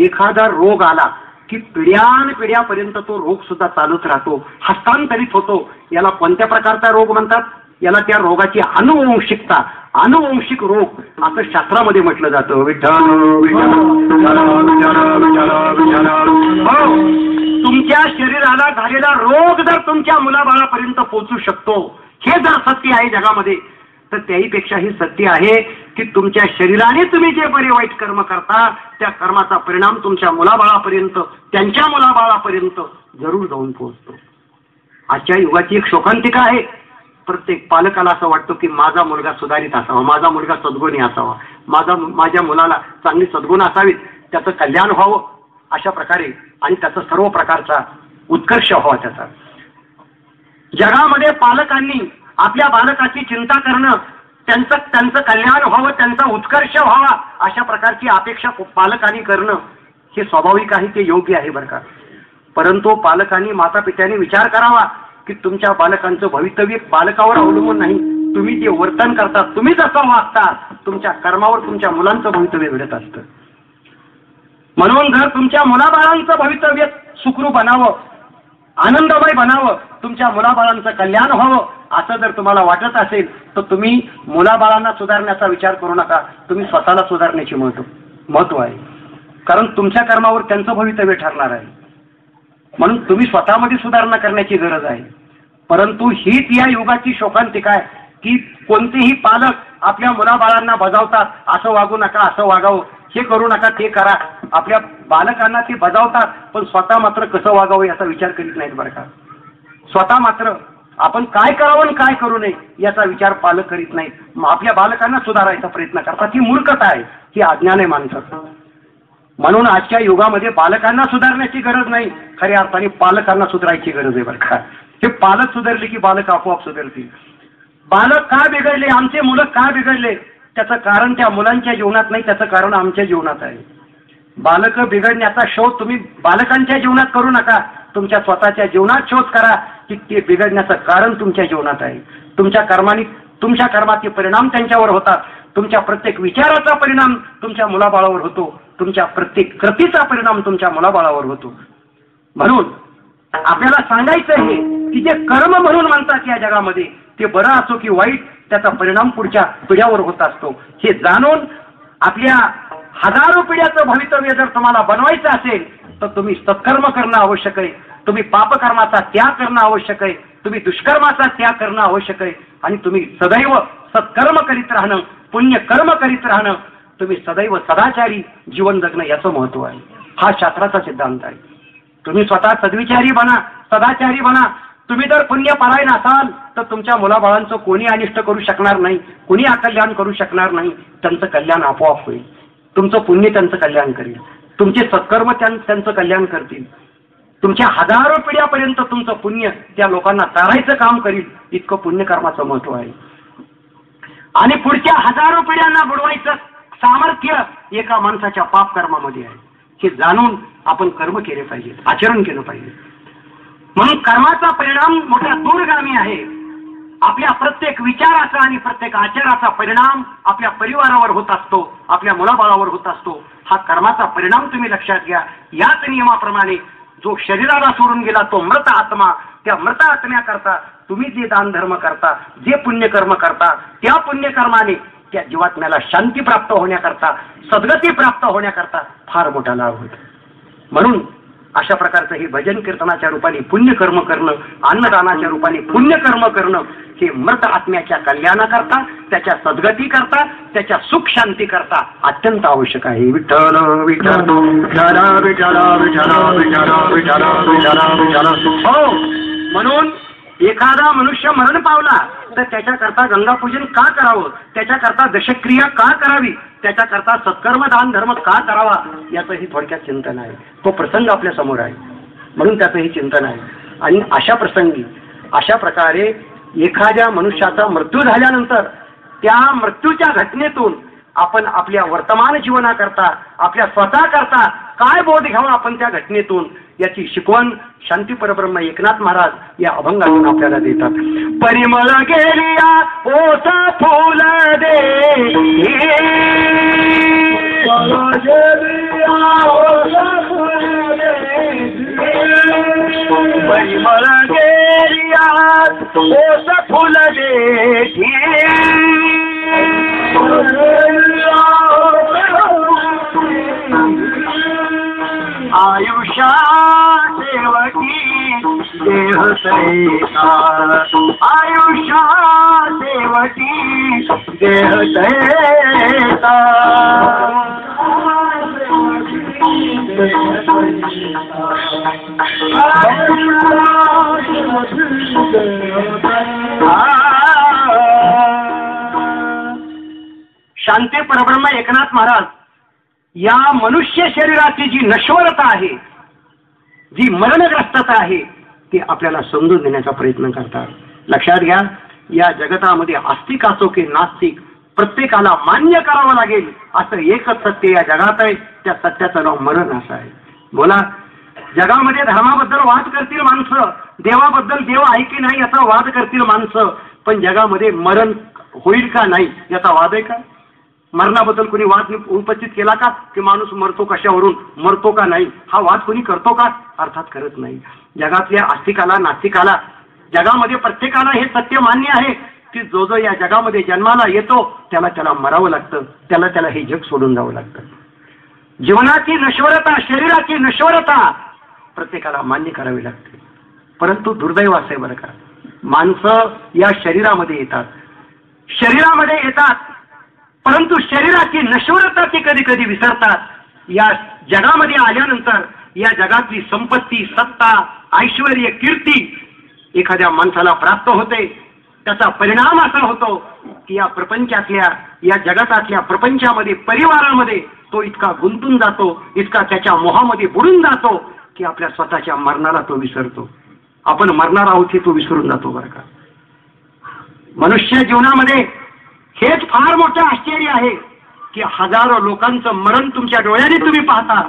एखादा रोग आला की पिढ्यानपिढ्यापर्यंत तो रोग सुद्धा चालूच राहतो, हस्तांतरित होतो. याला कोणत्या प्रकारचा रोग म्हणतात? याला त्या रोगाची अनुवंशिकता, अनुवंशिक रोग असं शास्त्रामध्ये म्हटलं जातं. तुमच्या शरीराला झालेला रोग जर तुमच्या मुलाबाळापर्यंत पोहोचू शकतो, हे जर सत्य आहे जगामध्ये, तर त्याहीपेक्षा हे सत्य आहे की तुमच्या शरीराने तुम्ही जे बरे वाईट कर्म करता त्या कर्माचा परिणाम तुमच्या मुलाबाळापर्यंत, त्यांच्या मुलाबाळापर्यंत जरूर जाऊन पोहोचतो. आजच्या युगाची एक शोकांतिका आहे. प्रत्येक पालकाला असं वाटतं की माझा मुलगा सुधारित असावा, माझा मुलगा सद्गुणी असावा, माझ्या मुलाला चांगली सद्गुण असावीत, त्याचं कल्याण व्हावं अशा प्रकारे, आणि त्याचा सर्व प्रकारचा उत्कर्ष व्हावा त्याचा. जगामध्ये पालकांनी आपल्या बालकाची चिंता करणं, त्यांचं कल्याण व्हावं, त्यांचा उत्कर्ष व्हावा अशा प्रकारची अपेक्षा पालकांनी करणं हे स्वाभाविक आहे, ते योग्य आहे बरं का. परंतु पालकांनी, माता पित्यांनी विचार करावा की तुमच्या बालकांचं भवितव्य बालकावर अवलंबून नाही. तुम्ही जे वर्तन करता, तुम्ही जसं वागता, तुमच्या कर्मावर तुमच्या मुलांचं भवितव्य घडत असतं. म्हणून जर तुमच्या मुलाबाळांचं भवितव्य सुखरूप बनावं, आनंदमय बनावं, तुमच्या मुलाबाळांचं कल्याण व्हावं असं जर तुम्हाला वाटत असेल तर तुम्ही मुलाबाळांना सुधारण्याचा विचार करू नका, तुम्ही स्वतःला सुधारण्याची महत्व आहे. कारण तुमच्या कर्मावर त्यांचं भवितव्य ठरणार आहे. म्हणून तुम्ही स्वतःमध्ये सुधारणा करण्याची गरज आहे. परंतु हीच या युगाची शोकांतिका आहे की कोणतेही पालक आपल्या मुलाबाळांना बजावतात, असं वागू नका, असं वागावं, हे करू नका, ते करा. आपल्या बालकांना ते बजावतात पण स्वतः मात्र कसं वागावं याचा विचार करीत नाहीत बरं का. स्वतः मात्र आपण काय करावं आणि काय करू नये याचा विचार पालक करीत नाहीत. मग आपल्या बालकांना सुधारायचा प्रयत्न करतात. ही मूर्खता आहे, ही अज्ञान आहे माणसाचं. म्हणून आजच्या युगामध्ये बालकांना सुधारण्याची गरज नाही, खऱ्या अर्थाने पालकांना सुधारायची गरज आहे बरं का. हे पालक सुधारले की बालक आपोआप सुधारतील. बालक का बिघडले, आमचे मुलं का बिघडले, त्याचं कारण त्या मुलांच्या जीवनात नाही, त्याचं कारण आमच्या जीवनात आहे. बालक बिघडण्याचा शोध तुम्ही बालकांच्या जीवनात करू नका, तुमच्या स्वतःच्या जीवनात शोध करा की ते बिघडण्याचं कारण तुमच्या जीवनात आहे. तुमच्या कर्माचे परिणाम त्यांच्यावर होतात. तुमच्या प्रत्येक विचाराचा परिणाम तुमच्या मुलाबाळावर होतो. तुमच्या प्रत्येक कृतीचा परिणाम तुमच्या मुलाबाळावर होतो. म्हणून आपल्याला सांगायचं आहे की जे कर्म म्हणून म्हणतात या जगामध्ये, ते बरं असो की वाईट, त्याचा परिणाम पुढच्या पिढ्यावर होत असतो. हे जाणून आपल्या हजारो पिढ्याचं भवितव्य जर तुम्हाला बनवायचं असेल तर तुम्ही सत्कर्म करणं आवश्यक आहे. तुम्ही पापकर्माचा त्याग करणं आवश्यक आहे. तुम्ही दुष्कर्माचा त्याग करणं आवश्यक आहे. आणि तुम्ही सदैव सत्कर्म करीत राहणं, पुण्यकर्म करीत राहणं, तुम्ही सदैव सदाचारी जीवन जगणं याचं महत्व आहे. हा शास्त्राचा सिद्धांत आहे. तुम्ही स्वतः सद्विचारी बना, सदाचारी बना. तुम्ही जर पुण्यपरायण असाल तर तुमच्या मुलाबाळांचं कोणी अनिष्ट करू शकणार नाही, कोणी अकल्याण करू शकणार नाही. त्यांचं कल्याण आपोआप होईल. तुमचं पुण्य त्यांचं कल्याण करेल. तुमचे सत्कर्म त्यांचं कल्याण करतील. तुमच्या हजारो पिढ्यापर्यंत तुमचं पुण्य त्या लोकांना तारायचं काम करील. इतकं पुण्यकर्माचं महत्व आहे. आणि पुढच्या हजारो पिढ्यांना बुडवायचं सामर्थ्य एका माणसाच्या पाप कर्मामध्ये आहे. हे जाणून आपण कर्म केले पाहिजे, आचरण केलं पाहिजे. म्हणून कर्माचा परिणाम मोठ्या दूरगामी आहे. आपल्या प्रत्येक विचाराचा आणि प्रत्येक आचाराचा परिणाम आपल्या परिवारावर होत असतो, आपल्या मुलाबाळावर होत असतो. हा कर्माचा परिणाम तुम्ही लक्षात घ्या. याच नियमाप्रमाणे जो शरीराला सोडून गेला तो मृत आत्मा, त्या मृत आत्म्याकरता तुम्ही जे दान धर्म करता, जे पुण्यकर्म करता, त्या पुण्यकर्माने त्या जीवात्म्याला शांती प्राप्त होण्याकरता, सद्गती प्राप्त होण्याकरता फार मोठा लाभ होतो. म्हणून अशा प्रकारचं हे भजन कीर्तनाच्या रूपाने पुण्यकर्म करणं, अन्नदानाच्या रूपाने पुण्यकर्म करणं, हे मृत आत्म्याच्या कल्याणाकरता, त्याच्या सद्गती करता, त्याच्या सुख शांती करता अत्यंत आवश्यक आहे. विठ्ठल विठ्ठल विठ्ठल विठ्ठल विठ्ठल विठ्ठल विठ्ठल विठ्ठल. हो, म्हणून एखादा मनुष्य मरण पावला तर त्याच्याकरता गंगापूजन का करावं, त्याच्याकरता दशक्रिया का करावी, त्याच्याकरता सत्कर्म दान धर्म का करावा, याचंही थोडक्यात चिंतन आहे. तो प्रसंग आपल्या समोर आहे म्हणून त्याचंही चिंतन आहे. आणि अशा प्रसंगी अशा प्रकारे एखाद्या मनुष्याचा मृत्यू झाल्यानंतर त्या मृत्यूच्या घटनेतून आपण आपल्या वर्तमान जीवनाकरता, आपल्या स्वतःकरता काय बोध घ्यावा आपण त्या घटनेतून, याची शिकवण शांती परब्रह्म एकनाथ महाराज या अभंगातून आपल्याला देतात. परिमळ गेलिया ओस फुल दे, परिमळ गेलिया ओस फुल दे, आयुष्या सेवकी देह तैसा, आयुष्या सेवकी देह तैसा, शांती परब्रह्म एकनाथ महाराज या मनुष्य शरीराची जी नश्वरता आहे, जी मरणग्रस्तता आहे, ती आपल्याला समजून देण्याचा प्रयत्न करतात. लक्षात घ्या, या जगतामध्ये आस्तिक असो की नास्तिक, प्रत्येकाला मान्य करावं लागेल असं एकच सत्य या जगात आहे. त्या सत्याचं नाव मरण असं आहे. बोला, जगामध्ये धर्माबद्दल वाद करतील माणसं, देवाबद्दल देव आहे की नाही याचा वाद करतील माणसं, पण जगामध्ये मरण होईल का नाही याचा वाद आहे का? मरणाबद्दल कोणी वाद उपस्थित केला का? की माणूस मरतो कशावरून, मरतो का नाही, हा वाद कोणी करतो का? अर्थात करत नाही. जगातल्या आस्तिकाला नास्तिकाला, जगामध्ये प्रत्येकाला हे सत्य मान्य आहे की जो जो या जगामध्ये जन्माला येतो त्याला मरावं लागतं, त्याला हे जग सोडून जावं लागतं. जीवनाची नश्वरता, शरीराची नश्वरता प्रत्येकाला मान्य करावी लागते. परंतु दुर्दैव असं आहे बरं का, माणसं या शरीरामध्ये येतात परंतु शरीराची नश्वरता ती कधी कधी विसरतात. या जगामध्ये आल्यानंतर या जगातली संपत्ती, सत्ता, ऐश्वर्य, कीर्ती एखाद्या माणसाला प्राप्त होते. त्याचा परिणाम असा होतो की या प्रपंचातल्या, या जगतातल्या प्रपंचामध्ये, परिवारामध्ये तो इतका गुंतून जातो, इतका त्याच्या मोहामध्ये बुडून जातो की आपल्या स्वतःच्या मरणाला तो विसरतो. आपण मरणार आहोत हे तो विसरून जातो बरं का. मनुष्य जीवनामध्ये हेच फार मोठं आश्चर्य आहे की हजारो लोकांचं मरण तुमच्या डोळ्याने तुम्ही पाहता,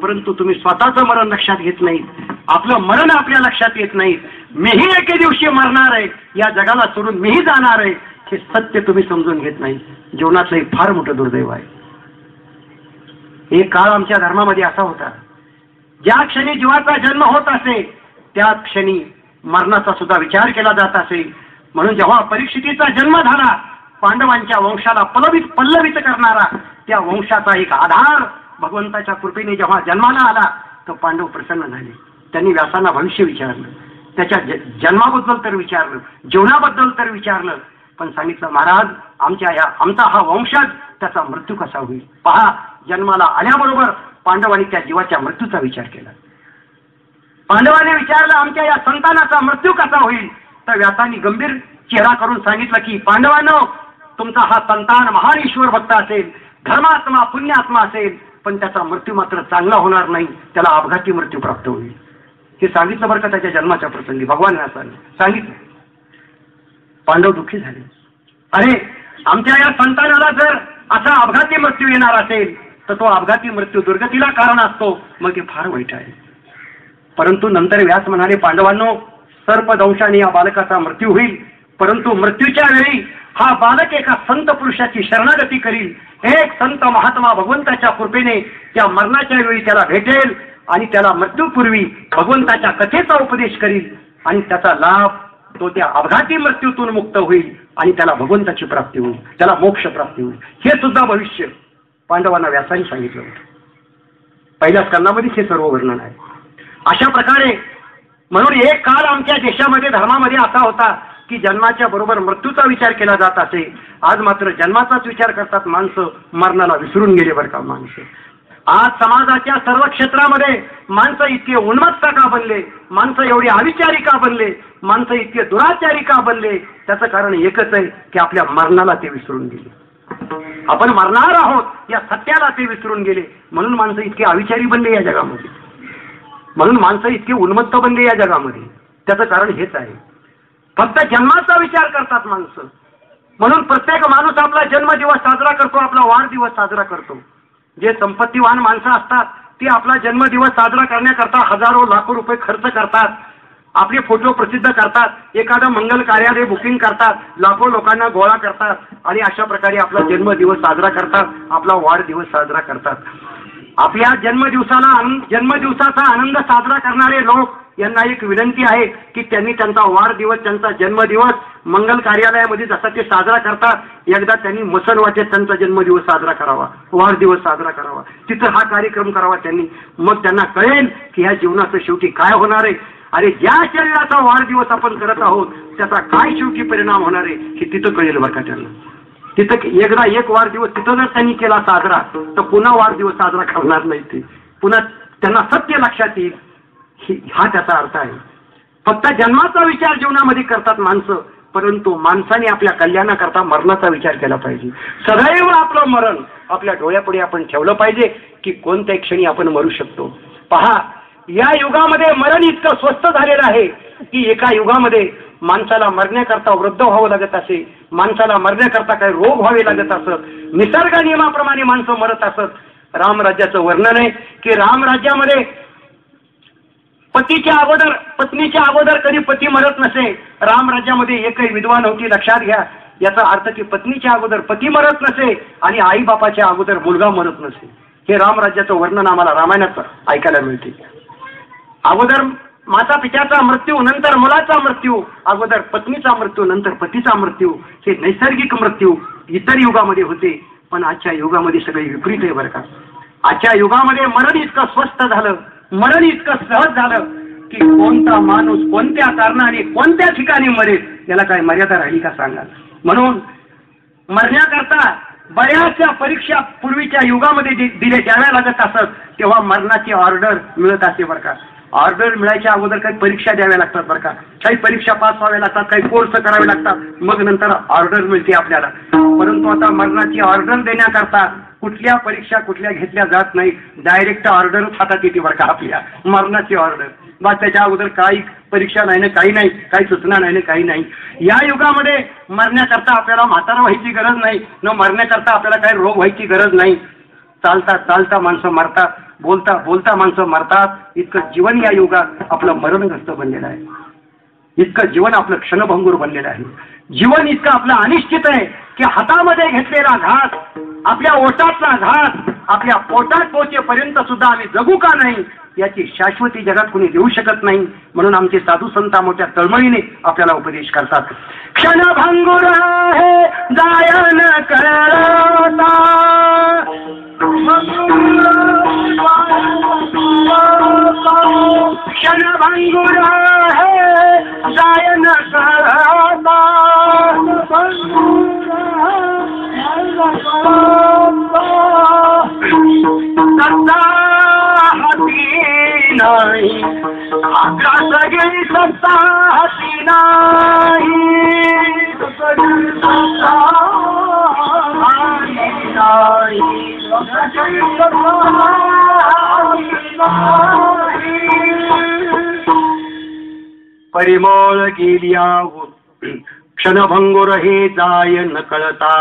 परंतु तुम्ही स्वतःचं मरण लक्षात घेत नाही. आपलं मरण आपल्या लक्षात येत नाही. मीही एके दिवशी मरणार आहे, या जगाला सोडून मीही जाणार आहे, हे सत्य तुम्ही समजून घेत नाही. जीवनाचं एक फार मोठं दुर्दैव आहे. एक काळ आमच्या धर्मामध्ये असा होता, ज्या क्षणी जीवाचा जन्म होत असे त्या क्षणी मरणाचा सुद्धा विचार केला जात असे. म्हणून जेव्हा परीक्षितीचा जन्म झाला, पांडवांच्या वंशाला पल्लवित करणारा त्या वंशाचा एक आधार भगवंताच्या कृपेने जेव्हा जन्माला आला, तर पांडव प्रसन्न झाले. त्यांनी व्यासांना भविष्य विचारलं, त्याच्या जन्माबद्दल तर विचारलं, जीवनाबद्दल तर विचारलं, पण सांगितलं महाराज आमचा हा वंशज त्याचा मृत्यू कसा होईल. पहा, जन्माला आल्याबरोबर पांडवांनी त्या जीवाच्या मृत्यूचा विचार केला. पांडवांनी विचारलं आमच्या या संतानाचा मृत्यू कसा होईल, तर व्यासांनी गंभीर चेहरा करून सांगितलं की पांडवांनो, तुमचा हा संतान महान ईश्वर भक्त असेल, धर्मात्मा पुण्यात्मा असेल, पण त्याचा मृत्यू मात्र चांगला होणार नाही, त्याला अपघाती मृत्यू प्राप्त होईल. हे सांगितलं बरं का त्याच्या जन्माच्या प्रसंगी भगवान व्यासांनी सांगितलं. पांडव दुःखी झाले. अरे, आमच्या या संतानाला जर असा अपघाती मृत्यू येणार असेल तर तो अपघाती मृत्यू दुर्गतीला कारण असतो, मग हे फार वाईट आहे. परंतु नंतर व्यास म्हणाले, पांडवांनो, सर्पदंशाने या बालकाचा मृत्यू होईल, परंतु मृत्यूच्या वेळी हा बालक एका संत पुरुषाची शरणागती करील. एक संत महात्मा भगवंताच्या कृपेने त्या मरणाच्या वेळी त्याला भेटेल आणि त्याला मृत्यूपूर्वी भगवंताच्या कथेचा उपदेश करील आणि त्याचा लाभ तो त्या अपघाती मृत्यूतून मुक्त होईल आणि त्याला भगवंताची प्राप्ती होईल, त्याला मोक्ष प्राप्ती होईल. हे सुद्धा भविष्य पांडवांना व्यासांनी सांगितलं होतं. पहिल्या स्कंदामध्ये हे सर्व वर्णन आहे. अशा प्रकारे म्हणून एक काळ आमच्या देशामध्ये धर्मामध्ये असा होता की जन्माच्या बरोबर मृत्यूचा विचार केला जात असे. आज मात्र जन्माचाच विचार करतात माणसं, मरणाला विसरून गेले बरं का माणसं. आज समाजाच्या सर्व क्षेत्रामध्ये माणसं इतके उन्मत्त का बनले, माणसं एवढी अविचारी का बनले, माणसं इतके दुराचारी का बनले, त्याचं कारण एकच आहे की आपल्या मरणाला ते विसरून गेले. आपण मरणार आहोत या सत्याला ते विसरून गेले. म्हणून माणसं इतके अविचारी बनले या जगामध्ये, म्हणून माणसं इतके उन्मत्त बनले या जगामध्ये. त्याचं कारण हेच आहे, फक्त जन्माचा विचार करतात माणसं. म्हणून प्रत्येक माणूस आपला जन्मदिवस साजरा करतो, आपला वाढदिवस साजरा करतो. जे संपत्तीवान माणसं असतात ती आपला जन्मदिवस साजरा करण्याकरता हजारो लाखो रुपये खर्च करतात, आपले फोटो प्रसिद्ध करतात, एखादं मंगल कार्यालय बुकिंग करतात, लाखो लोकांना गोळा करतात आणि अशा प्रकारे आपला जन्मदिवस साजरा करतात, आपला वाढदिवस साजरा करतात. आपल्या जन्मदिवसाचा आनंद साजरा करणारे लोक यांना एक विनंती आहे की त्यांनी त्यांचा वाढदिवस, त्यांचा जन्मदिवस मंगल कार्यालयामध्ये जसा ते साजरा करतात, एकदा त्यांनी मसन वाटेत त्यांचा जन्मदिवस साजरा करावा, वाढदिवस साजरा करावा, तिथं हा कार्यक्रम करावा त्यांनी. मग त्यांना कळेल की ह्या जीवनाचं शेवटी काय होणार आहे. अरे, ज्या शरीराचा वाढदिवस आपण करत आहोत त्याचा काय शेवटी परिणाम होणार आहे हे तिथं कळेल बरं का त्यांना. तिथं एकदा एक वाढदिवस तिथं जर त्यांनी केला साजरा तर पुन्हा वाढदिवस साजरा करणार नाही. ते पुन्हा त्यांना सत्य लक्षात येईल, हा त्याचा अर्थ आहे. फक्त जन्माचा विचार जीवनामध्ये करतात माणसं, परंतु माणसाने आपल्या कल्याणाकरता मरणाचा विचार केला पाहिजे. सदैव आपलं मरण आपल्या डोळ्यापुढे आपण ठेवलं पाहिजे की कोणत्याही क्षणी आपण मरू शकतो. पहा, या युगामध्ये मरण इतकं स्वस्त झालेलं आहे की एका युगामध्ये माणसाला मरण्याकरता वृद्ध व्हावं लागत असे, माणसाला मरण्याकरता काही रोग व्हावे लागत असत, निसर्ग नियमाप्रमाणे माणसं मरत असत. रामराज्याचं वर्णन आहे की रामराज्यामध्ये पतीच्या अगोदर कधी पती मरत नसे. रामराज्यामध्ये एकही विधवा नव्हती, लक्षात घ्या. याचा अर्थ की पत्नीच्या अगोदर पती मरत नसे आणि आई बापाच्या अगोदर मुलगा मरत नसे. हे रामराज्याचं वर्णन आम्हाला रामायणात ऐकायला मिळते. अगोदर माता पित्याचा मृत्यू, नंतर मुलाचा मृत्यू, अगोदर पत्नीचा मृत्यू, नंतर पतीचा मृत्यू. हे नैसर्गिक मृत्यू इतर युगामध्ये होते, पण आजच्या युगामध्ये सगळे विपरीत आहे बरं का. आजच्या युगामध्ये मरण इतकं स्वस्त झालं, मरण इतकं सहज झालं की कोणता माणूस कोणत्या कारणाने कोणत्या ठिकाणी मरेल याला काय मर्यादा राहिली का सांगा. म्हणून मरण्याकरता बऱ्याचशा परीक्षा पूर्वीच्या युगामध्ये द्याव्या लागत असत, तेव्हा मरणाची ऑर्डर मिळत असे बरं का. ऑर्डर मिळायच्या अगोदर काही परीक्षा द्याव्या लागतात बरं का, काही परीक्षा पास व्हाव्या लागतात, काही कोर्स करावे लागतात, मग नंतर ऑर्डर मिळते आपल्याला. परंतु आता मरणाची ऑर्डर देण्याकरता कुठल्या परीक्षा कुठल्या घेतल्या जात नाही, डायरेक्ट ऑर्डरच हातात येते बरं का आपल्या, मरणाची ऑर्डर. बा त्याच्या अगोदर काही परीक्षा नाही ना, काही नाही, काही सूचना नाही ना, काही नाही. या युगामध्ये मरण्याकरता आपल्याला म्हातारा व्हायची गरज नाही, न मरण्याकरता आपल्याला काही रोग व्हायची गरज नाही. चालता चालता माणसं मरतात, बोलता बोलता माणसं मरतात. इतकं जीवन या युगात आपलं मरणग्रस्त बनलेलं आहे. इतकं जीवन आपलं क्षणभंगूर बनलेलं आहे. जीवन इतकं आपलं अनिश्चित आहे की हातामध्ये घेतलेला घास, आपल्या ओठातला घास आपल्या पोटात पोहोचेपर्यंत सुद्धा आम्ही जगू का नाही याची शाश्वती जगात कोणी देऊ शकत नाही. म्हणून आमचे साधू संत मोठ्या तळमळीने आपल्याला उपदेश करतात. क्षणभंगूर आहे जायन करता, क्षणभंगूर है जायन करता, सत्ता हाती नाही, आपला सगळी सत्ता हाती नाही, सत्ता हाती नाही, परिमळ गेल्या क्षणभंगुर हे जाय न कळता,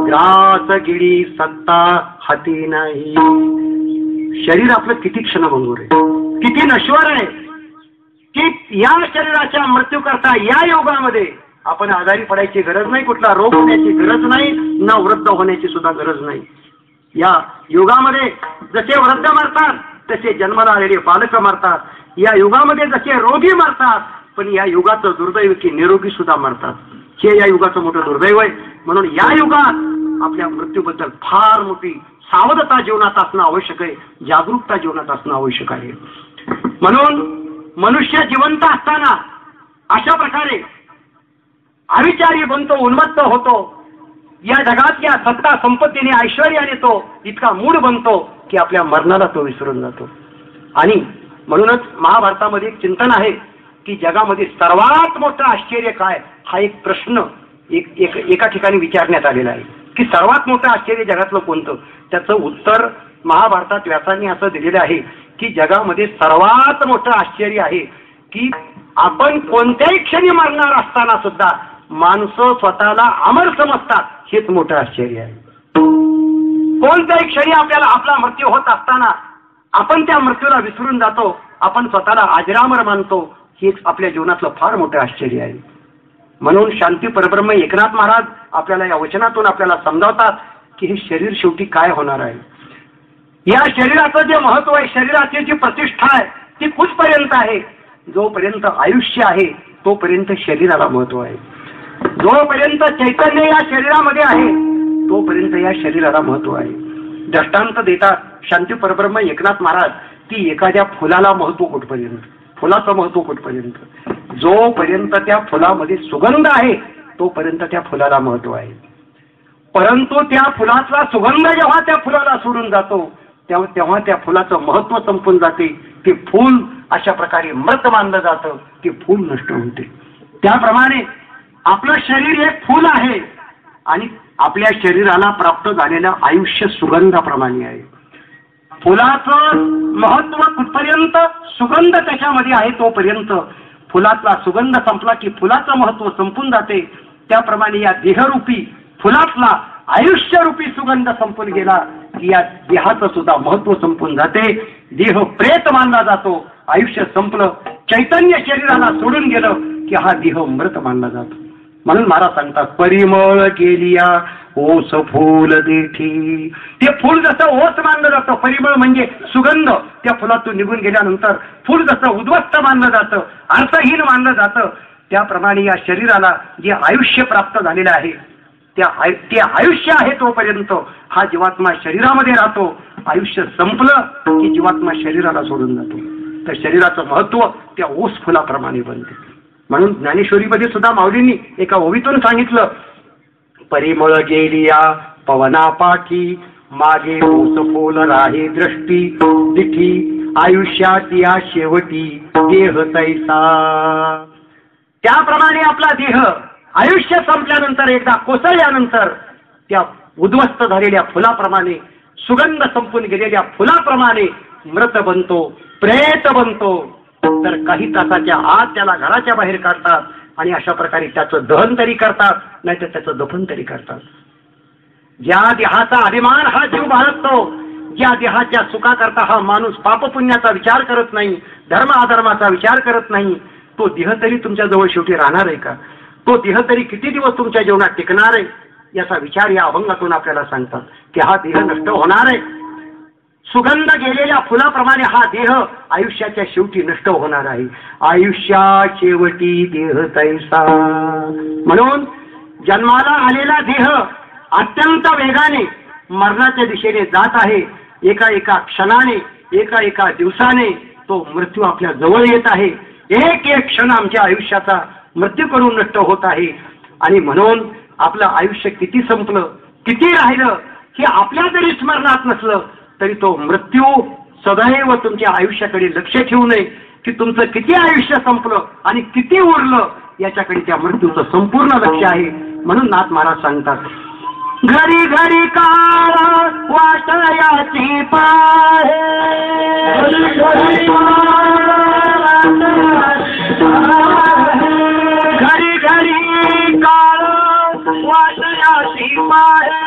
ग्रास गिरी सत्ता हाती नाही. शरीर आपलं किती क्षणभंगुर आहे, किती नश्वर आहे की या शरीराच्या मृत्यू करता या योगामध्ये आपण आजारी पडायची गरज नाही, कुठला रोग होण्याची गरज नाही, ना वृद्ध होण्याची सुद्धा गरज नाही. या युगामध्ये जसे वृद्ध मरतात तसे जन्माला आलेले बालक मरतात. या युगामध्ये जसे रोगी मरतात, पण या युगाचं दुर्दैव की निरोगी सुद्धा मरतात. हे या युगाचं मोठं दुर्दैव आहे. म्हणून या युगात आपल्या मृत्यूबद्दल फार मोठी सावधता जीवनात असणं आवश्यक आहे, जागरूकता जीवनात असणं आवश्यक आहे. म्हणून मनुष्य जिवंत असताना अशा प्रकारे अविचारी बनतो, उन्मत्त होतो. या जगात या सत्ता संपत्तीने ऐश्वर्याने तो इतका मूढ बनतो की आपल्या मरणाला तो विसरून जातो. आणि म्हणूनच महाभारतामध्ये एक चिंतन आहे की जगामध्ये सर्वात मोठं आश्चर्य काय, हा एक प्रश्न एका ठिकाणी विचारण्यात आलेला आहे की सर्वात मोठं आश्चर्य जगातलं कोणतं. त्याचं उत्तर महाभारतात व्यासांनी असं दिलेलं आहे की जगामध्ये सर्वात मोठं आश्चर्य आहे की आपण कोणत्याही क्षणी मरणार असताना सुद्धा माणसं स्वतःला अमर समजतात. हेच मोठं आश्चर्य आहे. कोणत्याही क्षणी आपल्याला आपला मृत्यू होत असताना आपण त्या मृत्यूला विसरून जातो, आपण स्वतःला अजरामर मानतो. हेच आपल्या जीवनातलं फार मोठं आश्चर्य आहे. म्हणून शांती परब्रह्म एकनाथ महाराज आपल्याला या वचनातून आपल्याला समजावतात की हे शरीर शेवटी काय होणार आहे. या शरीराचं जे महत्व आहे, शरीराची जी प्रतिष्ठा आहे ती कुठपर्यंत आहे. जोपर्यंत आयुष्य आहे तोपर्यंत शरीराला महत्व आहे. जोपर्यंत चैतन्य या शरीरामध्ये आहे तोपर्यंत या शरीराला महत्व आहे. दृष्टांत देतात शांती परब्रह्म एकनाथ महाराज की एखाद्या फुलाला महत्व कुठपर्यंत, फुलाचं महत्व कुठपर्यंत. जोपर्यंत त्या फुलामध्ये सुगंध आहे तोपर्यंत त्या फुलाला महत्व आहे. परंतु त्या फुलाचा सुगंध जेव्हा त्या फुलाला सोडून जातो तेव्हा त्या फुलाचं महत्व संपून जाते. ते फूल अशा प्रकारे मृत मानलं जातं, ते फूल नष्ट होते. त्याप्रमाणे आपलं शरीर एक फूल आहे आणि आपल्या शरीराला प्राप्त झालेलं आयुष्य सुगंधाप्रमाणे आहे. फुलाचं महत्व कुठपर्यंत सुगंध त्याच्यामध्ये आहे तोपर्यंत. फुलातला सुगंध संपला की फुलाचं महत्व संपून जाते. त्याप्रमाणे या देहरूपी फुलातला आयुष्यरूपी सुगंध संपून गेला की या देहाचं सुद्धा महत्व संपून जाते. देह प्रेत मानला जातो. आयुष्य संपलं, चैतन्य शरीराला सोडून गेलं की हा देह मृत मानला जातो. म्हणून महाराज सांगतात परिमळ गेलिया ओस फूल देठी. ते फूल जसं ओस मानलं जातं, परिमळ म्हणजे सुगंध, त्या फुलातून निघून गेल्यानंतर फूल जसं उद्ध्वस्त मानलं जातं, अर्थहीन मानलं जातं, त्याप्रमाणे या शरीराला जे आयुष्य प्राप्त झालेलं आहे ते आयुष्य आहे तोपर्यंत हा जीवात्मा शरीरामध्ये राहतो. आयुष्य संपलं की जीवात्मा शरीराला सोडून जातो. तर शरीराचं महत्व त्या ओस फुलाप्रमाणे बनते. म्हणून ज्ञानेश्वरीमध्ये सुद्धा माऊलींनी एका ओवीतून सांगितलं परिमळ गेलिया पवना पाठी मागे ओस फूल राहे दृष्टी दिठी आयुष्यात या शेवटी देह तैसा. त्याप्रमाणे आपला देह आयुष्य संपल्यानंतर एकदा कोसळल्यानंतर त्या उद्ध्वस्त झालेल्या फुलाप्रमाणे, सुगंध संपून गेलेल्या फुलाप्रमाणे मृत बनतो, प्रेत बनतो. तर काही तासाच्या आत त्याला घराच्या बाहेर काढतात आणि अशा प्रकारे त्याचं दहन तरी करतात, नाहीतर त्याचं दफन तरी करतात. ज्या देहाचा अभिमान हा जीव बाळगतो, ज्या देहाच्या सुखाकरता हा माणूस पापपुण्याचा विचार करत नाही, धर्म अधर्माचा विचार करत नाही, तो देह तरी तुमच्या जवळ शेवटी राहणार आहे का? तो देह तरी किती दिवस तुमच्या जीवनात टिकणार आहे? याचा विचार या अभंगातून आपल्याला सांगतात की हा देह नष्ट होणार आहे. सुगंध गेलेल्या फुलाप्रमाणे हा देह आयुष्याच्या शेवटी नष्ट होणार आहे. आयुष्या शेवटी देह तैसा. म्हणून जन्माला आलेला देह अत्यंत वेगाने मरणाच्या दिशेने जात आहे. एका एका क्षणाने, एका एका दिवसाने तो मृत्यू आपल्या जवळ येत आहे. एक एक क्षण आमच्या आयुष्याचा मृत्यू करून नष्ट होत आहे. आणि म्हणून आपलं आयुष्य किती संपलं, किती राहिलं हे आपल्या जरी स्मरणात नसलं तरी तो मृत्यू सदैव तुमच्या आयुष्याकडे लक्ष ठेवू नये की तुमचं किती आयुष्य संपलं आणि किती उरलं, याच्याकडे त्या मृत्यूचं संपूर्ण लक्ष आहे. म्हणून नाथ महाराज सांगतात, घरी घरी काळ वाटयाची पाहे, घरी घरी काळ वाटयाची पाहे,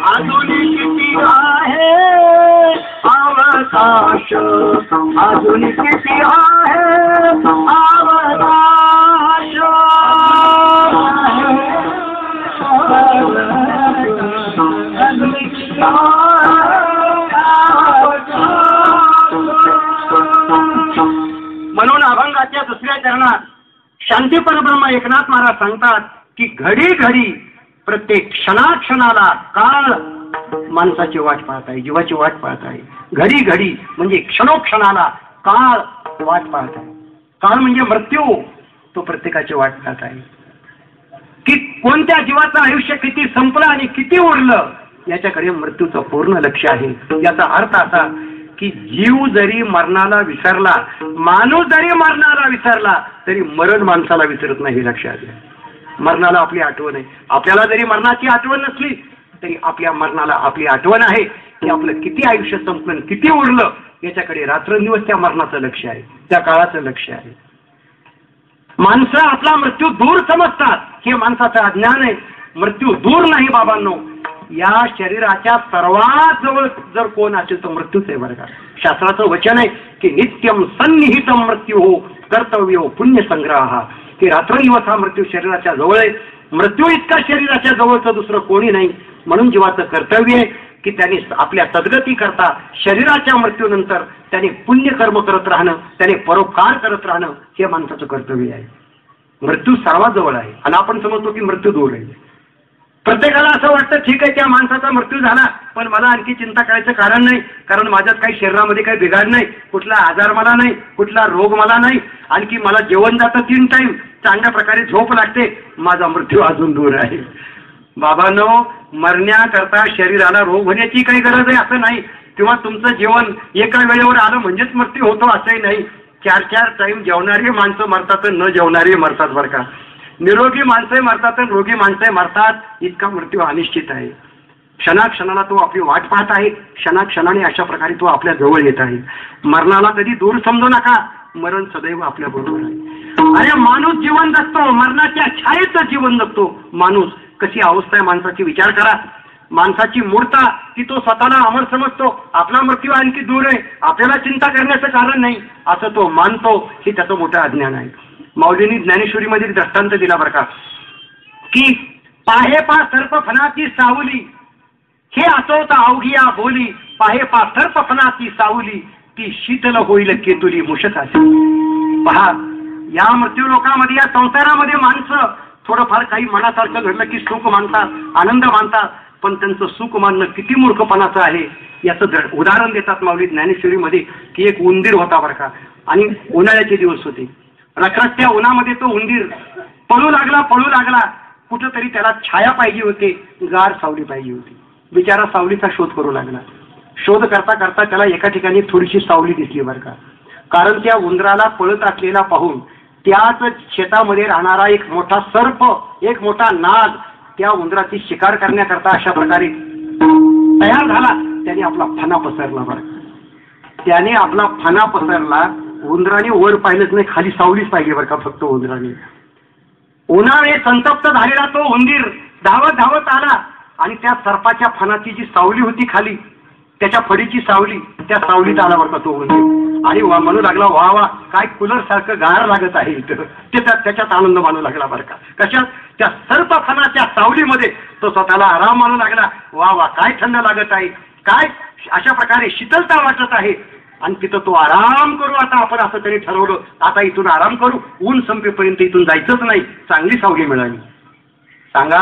अजून किती आहे अवकाश, अजून किती आहे अवकाश. म्हणून अभंगाच्या दुसऱ्या चरणात शांती परब्रह्म एकनाथ महाराज सांगतात की घडी घडी प्रत्येक क्षणाक्षणाला काळ माणसाची वाट पाहत आहे, जीवाची वाट पाहत आहे. घडी घडी म्हणजे क्षणोक्षणाला काळ वाट पाहत आहे. काळ म्हणजे मृत्यू, तो प्रत्येकाची वाट पाहत आहे की कोणत्या जीवाचं आयुष्य किती संपलं आणि किती उरलं, याच्याकडे मृत्यूचं पूर्ण लक्ष आहे. याचा अर्थ असा की जीव जरी मरणाला विसरला, माणूस जरी मरणाला विसरला, तरी मरण माणसाला विसरत नाही. हे लक्षात घ्या. मरणाला आपली आठवण आहे. आपल्याला जरी मरणाची आठवण नसली तरी आपल्या मरणाला आपली आठवण आहे की आपलं किती आयुष्य संपलं, किती उरलं, याच्याकडे रात्रंदिवस त्या मरणाचं लक्ष आहे, त्या काळाचं लक्ष आहे. माणसं आपला मृत्यू दूर समजतात, हे माणसाचं अज्ञान आहे. मृत्यू दूर नाही बाबांनो. या शरीराच्या सर्वात जवळ जर कोण असेल तर मृत्यूच आहे बरं का. शास्त्राचं वचन आहे की नित्यम सन्निहितम मृत्यू हो कर्तव्यो पुण्य संग्रह. की रात्रंदिवस हा मृत्यू शरीराच्या जवळ आहे. मृत्यू इतका शरीराच्या जवळचं दुसरं कोणी नाही. म्हणून जीवाचं कर्तव्य आहे की त्यांनी आपल्या सद्गती करता शरीराच्या मृत्यूनंतर त्याने पुण्यकर्म करत राहणं, त्याने परोपकार करत राहणं, हे माणसाचं कर्तव्य आहे. मृत्यू सर्वात जवळ आहे आणि आपण समजतो की मृत्यू दूर आहे. प्रत्येकाला असं वाटतं ठीक आहे त्या माणसाचा मृत्यू झाला पण मला आणखी चिंता करायचं कारण नाही, कारण माझ्यात काही शरीरामध्ये काही बिघाड नाही, कुठला आजार मला नाही, कुठला रोग मला नाही, आणखी मला जेवण जातं 3 टाइम, चांगल्या प्रकारे झोप लागते, माझा मृत्यू अजून दूर आहे. बाबांनो, मरण्याकरता शरीराला रोग होण्याची काही गरज आहे असं नाही, किंवा तुमचं जेवण एका वेळेवर आलं म्हणजेच मृत्यू होतो असंही नाही. 4 टाइम जेवणारी माणसं मरतात, न जेवणारी मरतात बरं का. निरोगी माणसं मरतात, रोगी माणसं मरतात. इतका मृत्यू अनिश्चित आहे. क्षणाक्षणाला तो आपली वाट पाहत आहे. क्षणाक्षणाने अशा प्रकारे तो आपल्या जवळ येत आहे. मरणाला कधी दूर समजू नका, मरण सदैव आपल्या बरोबर आहे. अरे माणूस जीवन जगतो, मरणाच्या छायेचं जीवन जगतो माणूस. कशी अवस्था आहे माणसाची विचार करा. माणसाची मूर्ता की तो स्वतःला अमर समजतो, आपला मृत्यू आणखी दूर आहे, आपल्याला चिंता करण्याचं कारण नाही असं तो मानतो. हे त्याचं मोठं अज्ञान आहे. माऊलींनी ज्ञानेश्वरीमध्ये दृष्टांत दिला बरं का की पाहे पा सर्प फणाची सावली, हे आचवता अवघिया बोली, पाहे पा सर्प फणाची सावली, ती शीतल होईल केतुली मुशकाची. पहा, या मृत्यू लोकांमध्ये, या संसारामध्ये माणसं थोडंफार काही मनासारखं घडलं की सुख मानतात, आनंद मानतात, पण त्यांचं सुख मानणं किती मूर्खपणाचं आहे याचं उदाहरण देतात माऊली ज्ञानेश्वरीमध्ये की एक उंदीर होता बरं का, आणि उन्हाळ्याचे दिवस होते. रखरखत्या उन्हामध्ये तो उंदीर पळू लागला. कुठंतरी त्याला छाया पाहिजे होती, गार सावली पाहिजे होती. बिचारा सावलीचा शोध करू लागला. शोध करता करता त्याला एका ठिकाणी थोडीशी सावली दिसली बरं का. कारण त्या उंदराला पळत असलेला पाहून त्याच शेतामध्ये राहणारा एक मोठा सर्प, एक मोठा नाग त्या उंदराची शिकार करण्याकरता अशा प्रकारे तयार झाला. त्याने आपला फणा पसरला बरं. त्याने आपला फणा पसरला. उंदराने वर पाहिलंच नाही, खाली सावलीच पाहिजे बरं का फक्त उंदराने. उन्हाळे संतप्त झालेला तो उंदीर धावत धावत आला आणि त्या सर्पाच्या फणाची जी सावली होती खाली, त्याच्या फडीची सावली, त्या सावलीत आला बरं का तो उंदीर. आणि म्हणू लागला, वा वा काय कूलर सारखं गार लागत आहे इथं. त्याच्यात आनंद मानू लागला बरं का. कशात? त्या सर्प फणाच्या सावलीमध्ये तो स्वतःला आराम मानू लागला. वा वा काय थंड लागत आहे, काय अशा प्रकारे शीतलता वाटत आहे. आणि तिथं तो आराम करू. आता आपण असं तरी ठरवलं, आता इथून आराम करू, ऊन संपेपर्यंत इथून जायचंच नाही, चांगली सावली मिळाली. सांगा,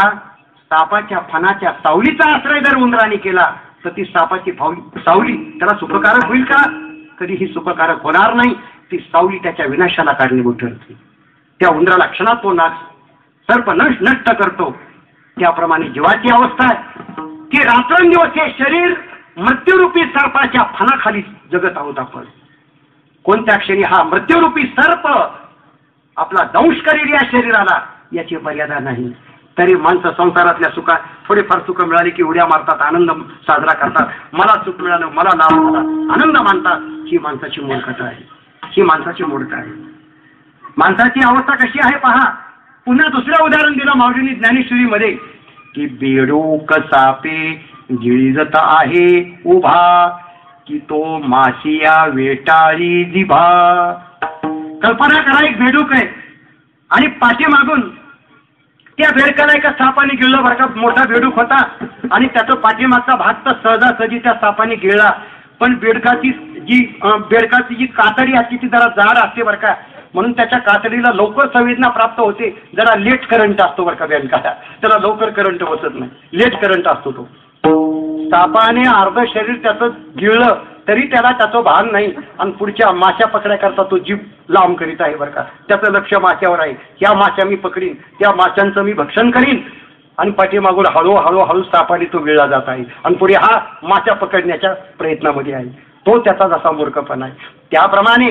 सापाच्या फणाच्या सावलीचा आश्रय जर उंदराने केला तर ती सापाची सावली त्याला सुखकारक होईल का? कधीही सुखकारक होणार नाही. ती सावली त्याच्या विनाशाला कारणीभूत ठरते. त्या उंदराला क्षणात तो सर्प नष्ट करतो. त्याप्रमाणे जीवाची अवस्था आहे की रात्रंदिवस हे शरीर मृत्यूरूपी सर्पाच्या फणाखाली जगत आहोत आपण. कोणत्या क्षणी हा मृत्यूरूपी सर्प आपला दंश करील या शरीराला याची मर्यादा नाही. तरी माणसं संसारातल्या सुखात थोडेफार सुख मिळाले की उड्या मारतात, आनंद साजरा करतात. मला सुख मिळालं, मला लाभ झाला, आनंद मानतात. ही माणसाची मूर्खता आहे. ही माणसाची मूर्खता आहे. माणसाची अवस्था कशी आहे पहा. पुन्हा दुसरं उदाहरण दिलं माऊलींनी ज्ञानेश्वरीमध्ये की बेडूक सापे गिळीजत आहे उभा की तो मासिया वेटाळी जिभा. कल्पना करा, एक बेडूक आहे आणि पाठीमागून त्या बेडकाला एका सापाने गिळलं बरं का. मोठा बेडूक होता आणि त्याचा पाठीमागचा भाग तर सहजासहजी त्या सापाने गिळला. पण बेडकाची जी कातडी असते ती जरा जाड असते बरं का, म्हणून त्याच्या कातडीला लवकर संवेदना प्राप्त होते. जरा लेट करंट असतो बरं का बेडकाला, त्याला लवकर करंट बसत नाही, लेट करंट असतो तो. सापाने अर्ध शरीर त्याचं गिळलं तरी त्याला त्याचं भान नाही आणि पुढच्या माश्या पकड्याकरता तो जीभ लांब करीत आहे बरं का. त्याचं लक्ष माश्यावर आहे. ह्या माश्या मी पकडीन, त्या माश्यांचं मी भक्षण करीन. आणि पाठीमागून हळूहळू सापाने तो गिळला जात आहे आणि पुढे हा माश्या पकडण्याच्या प्रयत्नामध्ये आहे. तो त्याचा जसा मूर्खपणा आहे. त्याप्रमाणे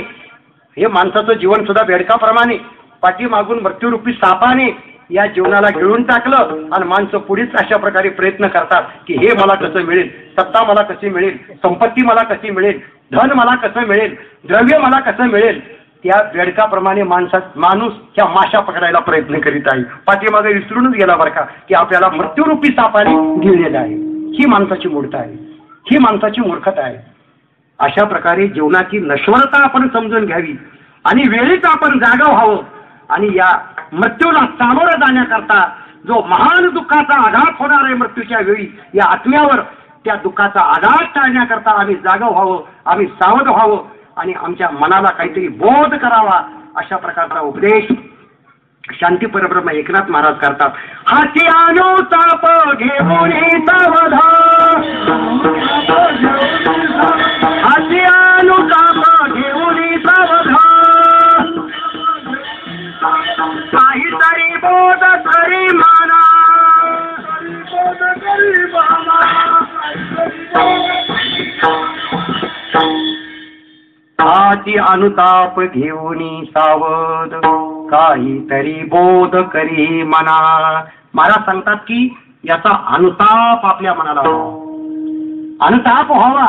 हे माणसाचं जीवन सुद्धा बेडकाप्रमाणे पाठीमागून मृत्यूरूपी सापाने या जीवनाला गिळून टाकलं आणि माणसं पुढेच अशा प्रकारे प्रयत्न करतात की हे मला कसं मिळेल, सत्ता मला कशी मिळेल, संपत्ती मला कशी मिळेल, धन मला कसं मिळेल, द्रव्य मला कसं मिळेल. त्या बेडकाप्रमाणे माणूस त्या माशा पकडायला प्रयत्न करीत आहे. पाठीमागे विसरूनच गेला बरं का की आपल्याला मृत्यूरूपी सापाने गिळलेलं आहे. ही माणसाची मूर्खता आहे. ही माणसाची मूर्खता आहे. अशा प्रकारे जीवनाची नश्वरता आपण समजून घ्यावी आणि वेळीच आपण जागा व्हावं. आणि या मृत्यूला सामोरं जाण्याकरता जो महान दुःखाचा आघात होणार आहे मृत्यूच्या वेळी या आत्म्यावर, त्या दुःखाचा आघात टाळण्याकरता आम्ही जागा व्हावं, आम्ही सावध व्हावं आणि आमच्या मनाला काहीतरी बोध करावा. अशा प्रकारचा उपदेश शांती परब्रह्म एकनाथ महाराज करतात. हाती अनुताप घेऊन सावध, हाती अनुताप घेऊन सावध, काहीतरी बोध करी माना, हाती अनुताप घेऊन सावध, काहीतरी बोध करी मना. महाराज सांगतात की याचा अनुताप आपल्या मनाला व्हावा. अनुताप व्हावा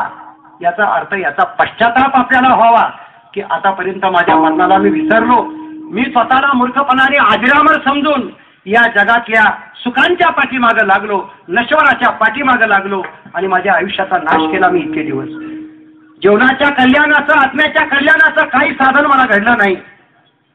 याचा अर्थ याचा पश्चाताप आपल्याला व्हावा की आतापर्यंत माझ्या मनाला मी विसरलो, मी स्वतःला मूर्खपणाने आजरामर समजून या जगातल्या सुखांच्या पाठीमागं लागलो, नश्वराच्या पाठीमागं लागलो आणि माझ्या आयुष्याचा नाश केला मी इतके दिवस. जीवनाच्या कल्याणाचं, आत्म्याच्या कल्याणाचं काही साधन मला घडलं नाही.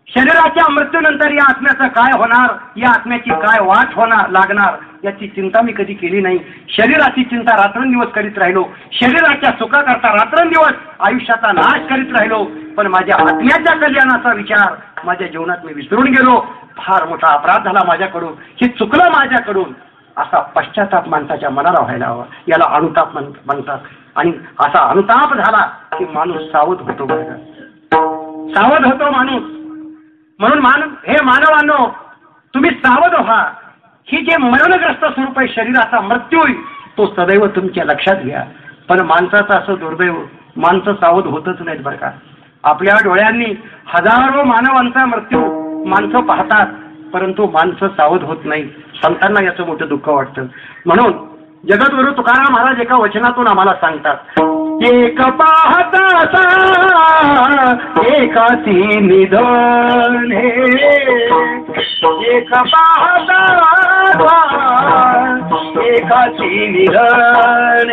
शरीराच्या मृत्यूनंतर या आत्म्याचं काय होणार, या आत्म्याची काय वाट होणार लागणार याची चिंता मी कधी केली नाही. शरीराची चिंता रात्रंदिवस करीत राहिलो, शरीराच्या सुखाकरता रात्रंदिवस आयुष्याचा नाश करीत राहिलो. पण माझ्या आत्म्याच्या कल्याणाचा विचार माझ्या जीवनात मी विसरून गेलो. फार मोठा अपराध झाला माझ्याकडून, हे चुकलं माझ्याकडून. असा पश्चाताप माणसाच्या मनाला व्हायला हवा. याला अनुताप म्हणतात. आणि असा अनुताप झाला की माणूस सावध होतो बरं, सावध होतो माणूस. म्हणून हे मानवांनो, तुम्ही सावध व्हा. ही जे मरणग्रस्त स्वरूप आहे शरीराचा मृत्यू, तो सदैव तुमच्या लक्षात घ्या. पण माणसाचं असं दुर्दैव, माणसं सावध होतच नाहीत बरं का. आपल्या डोळ्यांनी हजारो मानवांचा मृत्यू माणसं पाहतात, परंतु माणसं सावध होत नाही. संतांना याचं मोठं दुःख वाटतं. म्हणून जगद्गुरु तुकाराम महाराज एका वचनातून आम्हाला सांगतात, एक पाहता एकाची निधन एक पाहता एकाची निधन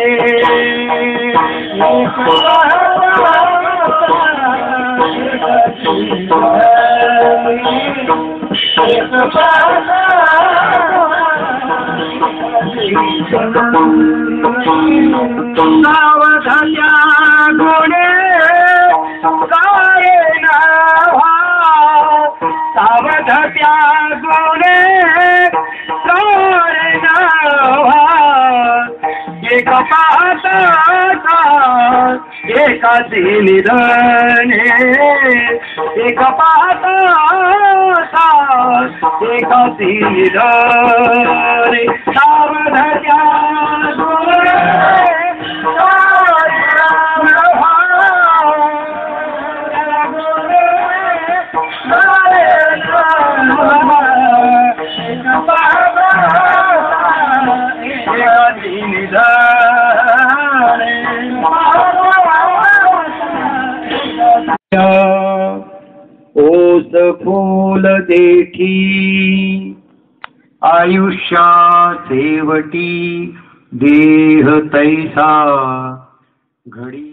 सावधान्या गुणे काय नावा सावधान्या गुणे काय नावा एक पाहता एकाची निधन एक पाहता एकाची निधन सावधान्या गुणे ओस फूल देठी आयुष्या शेवटी देह तैसा घडी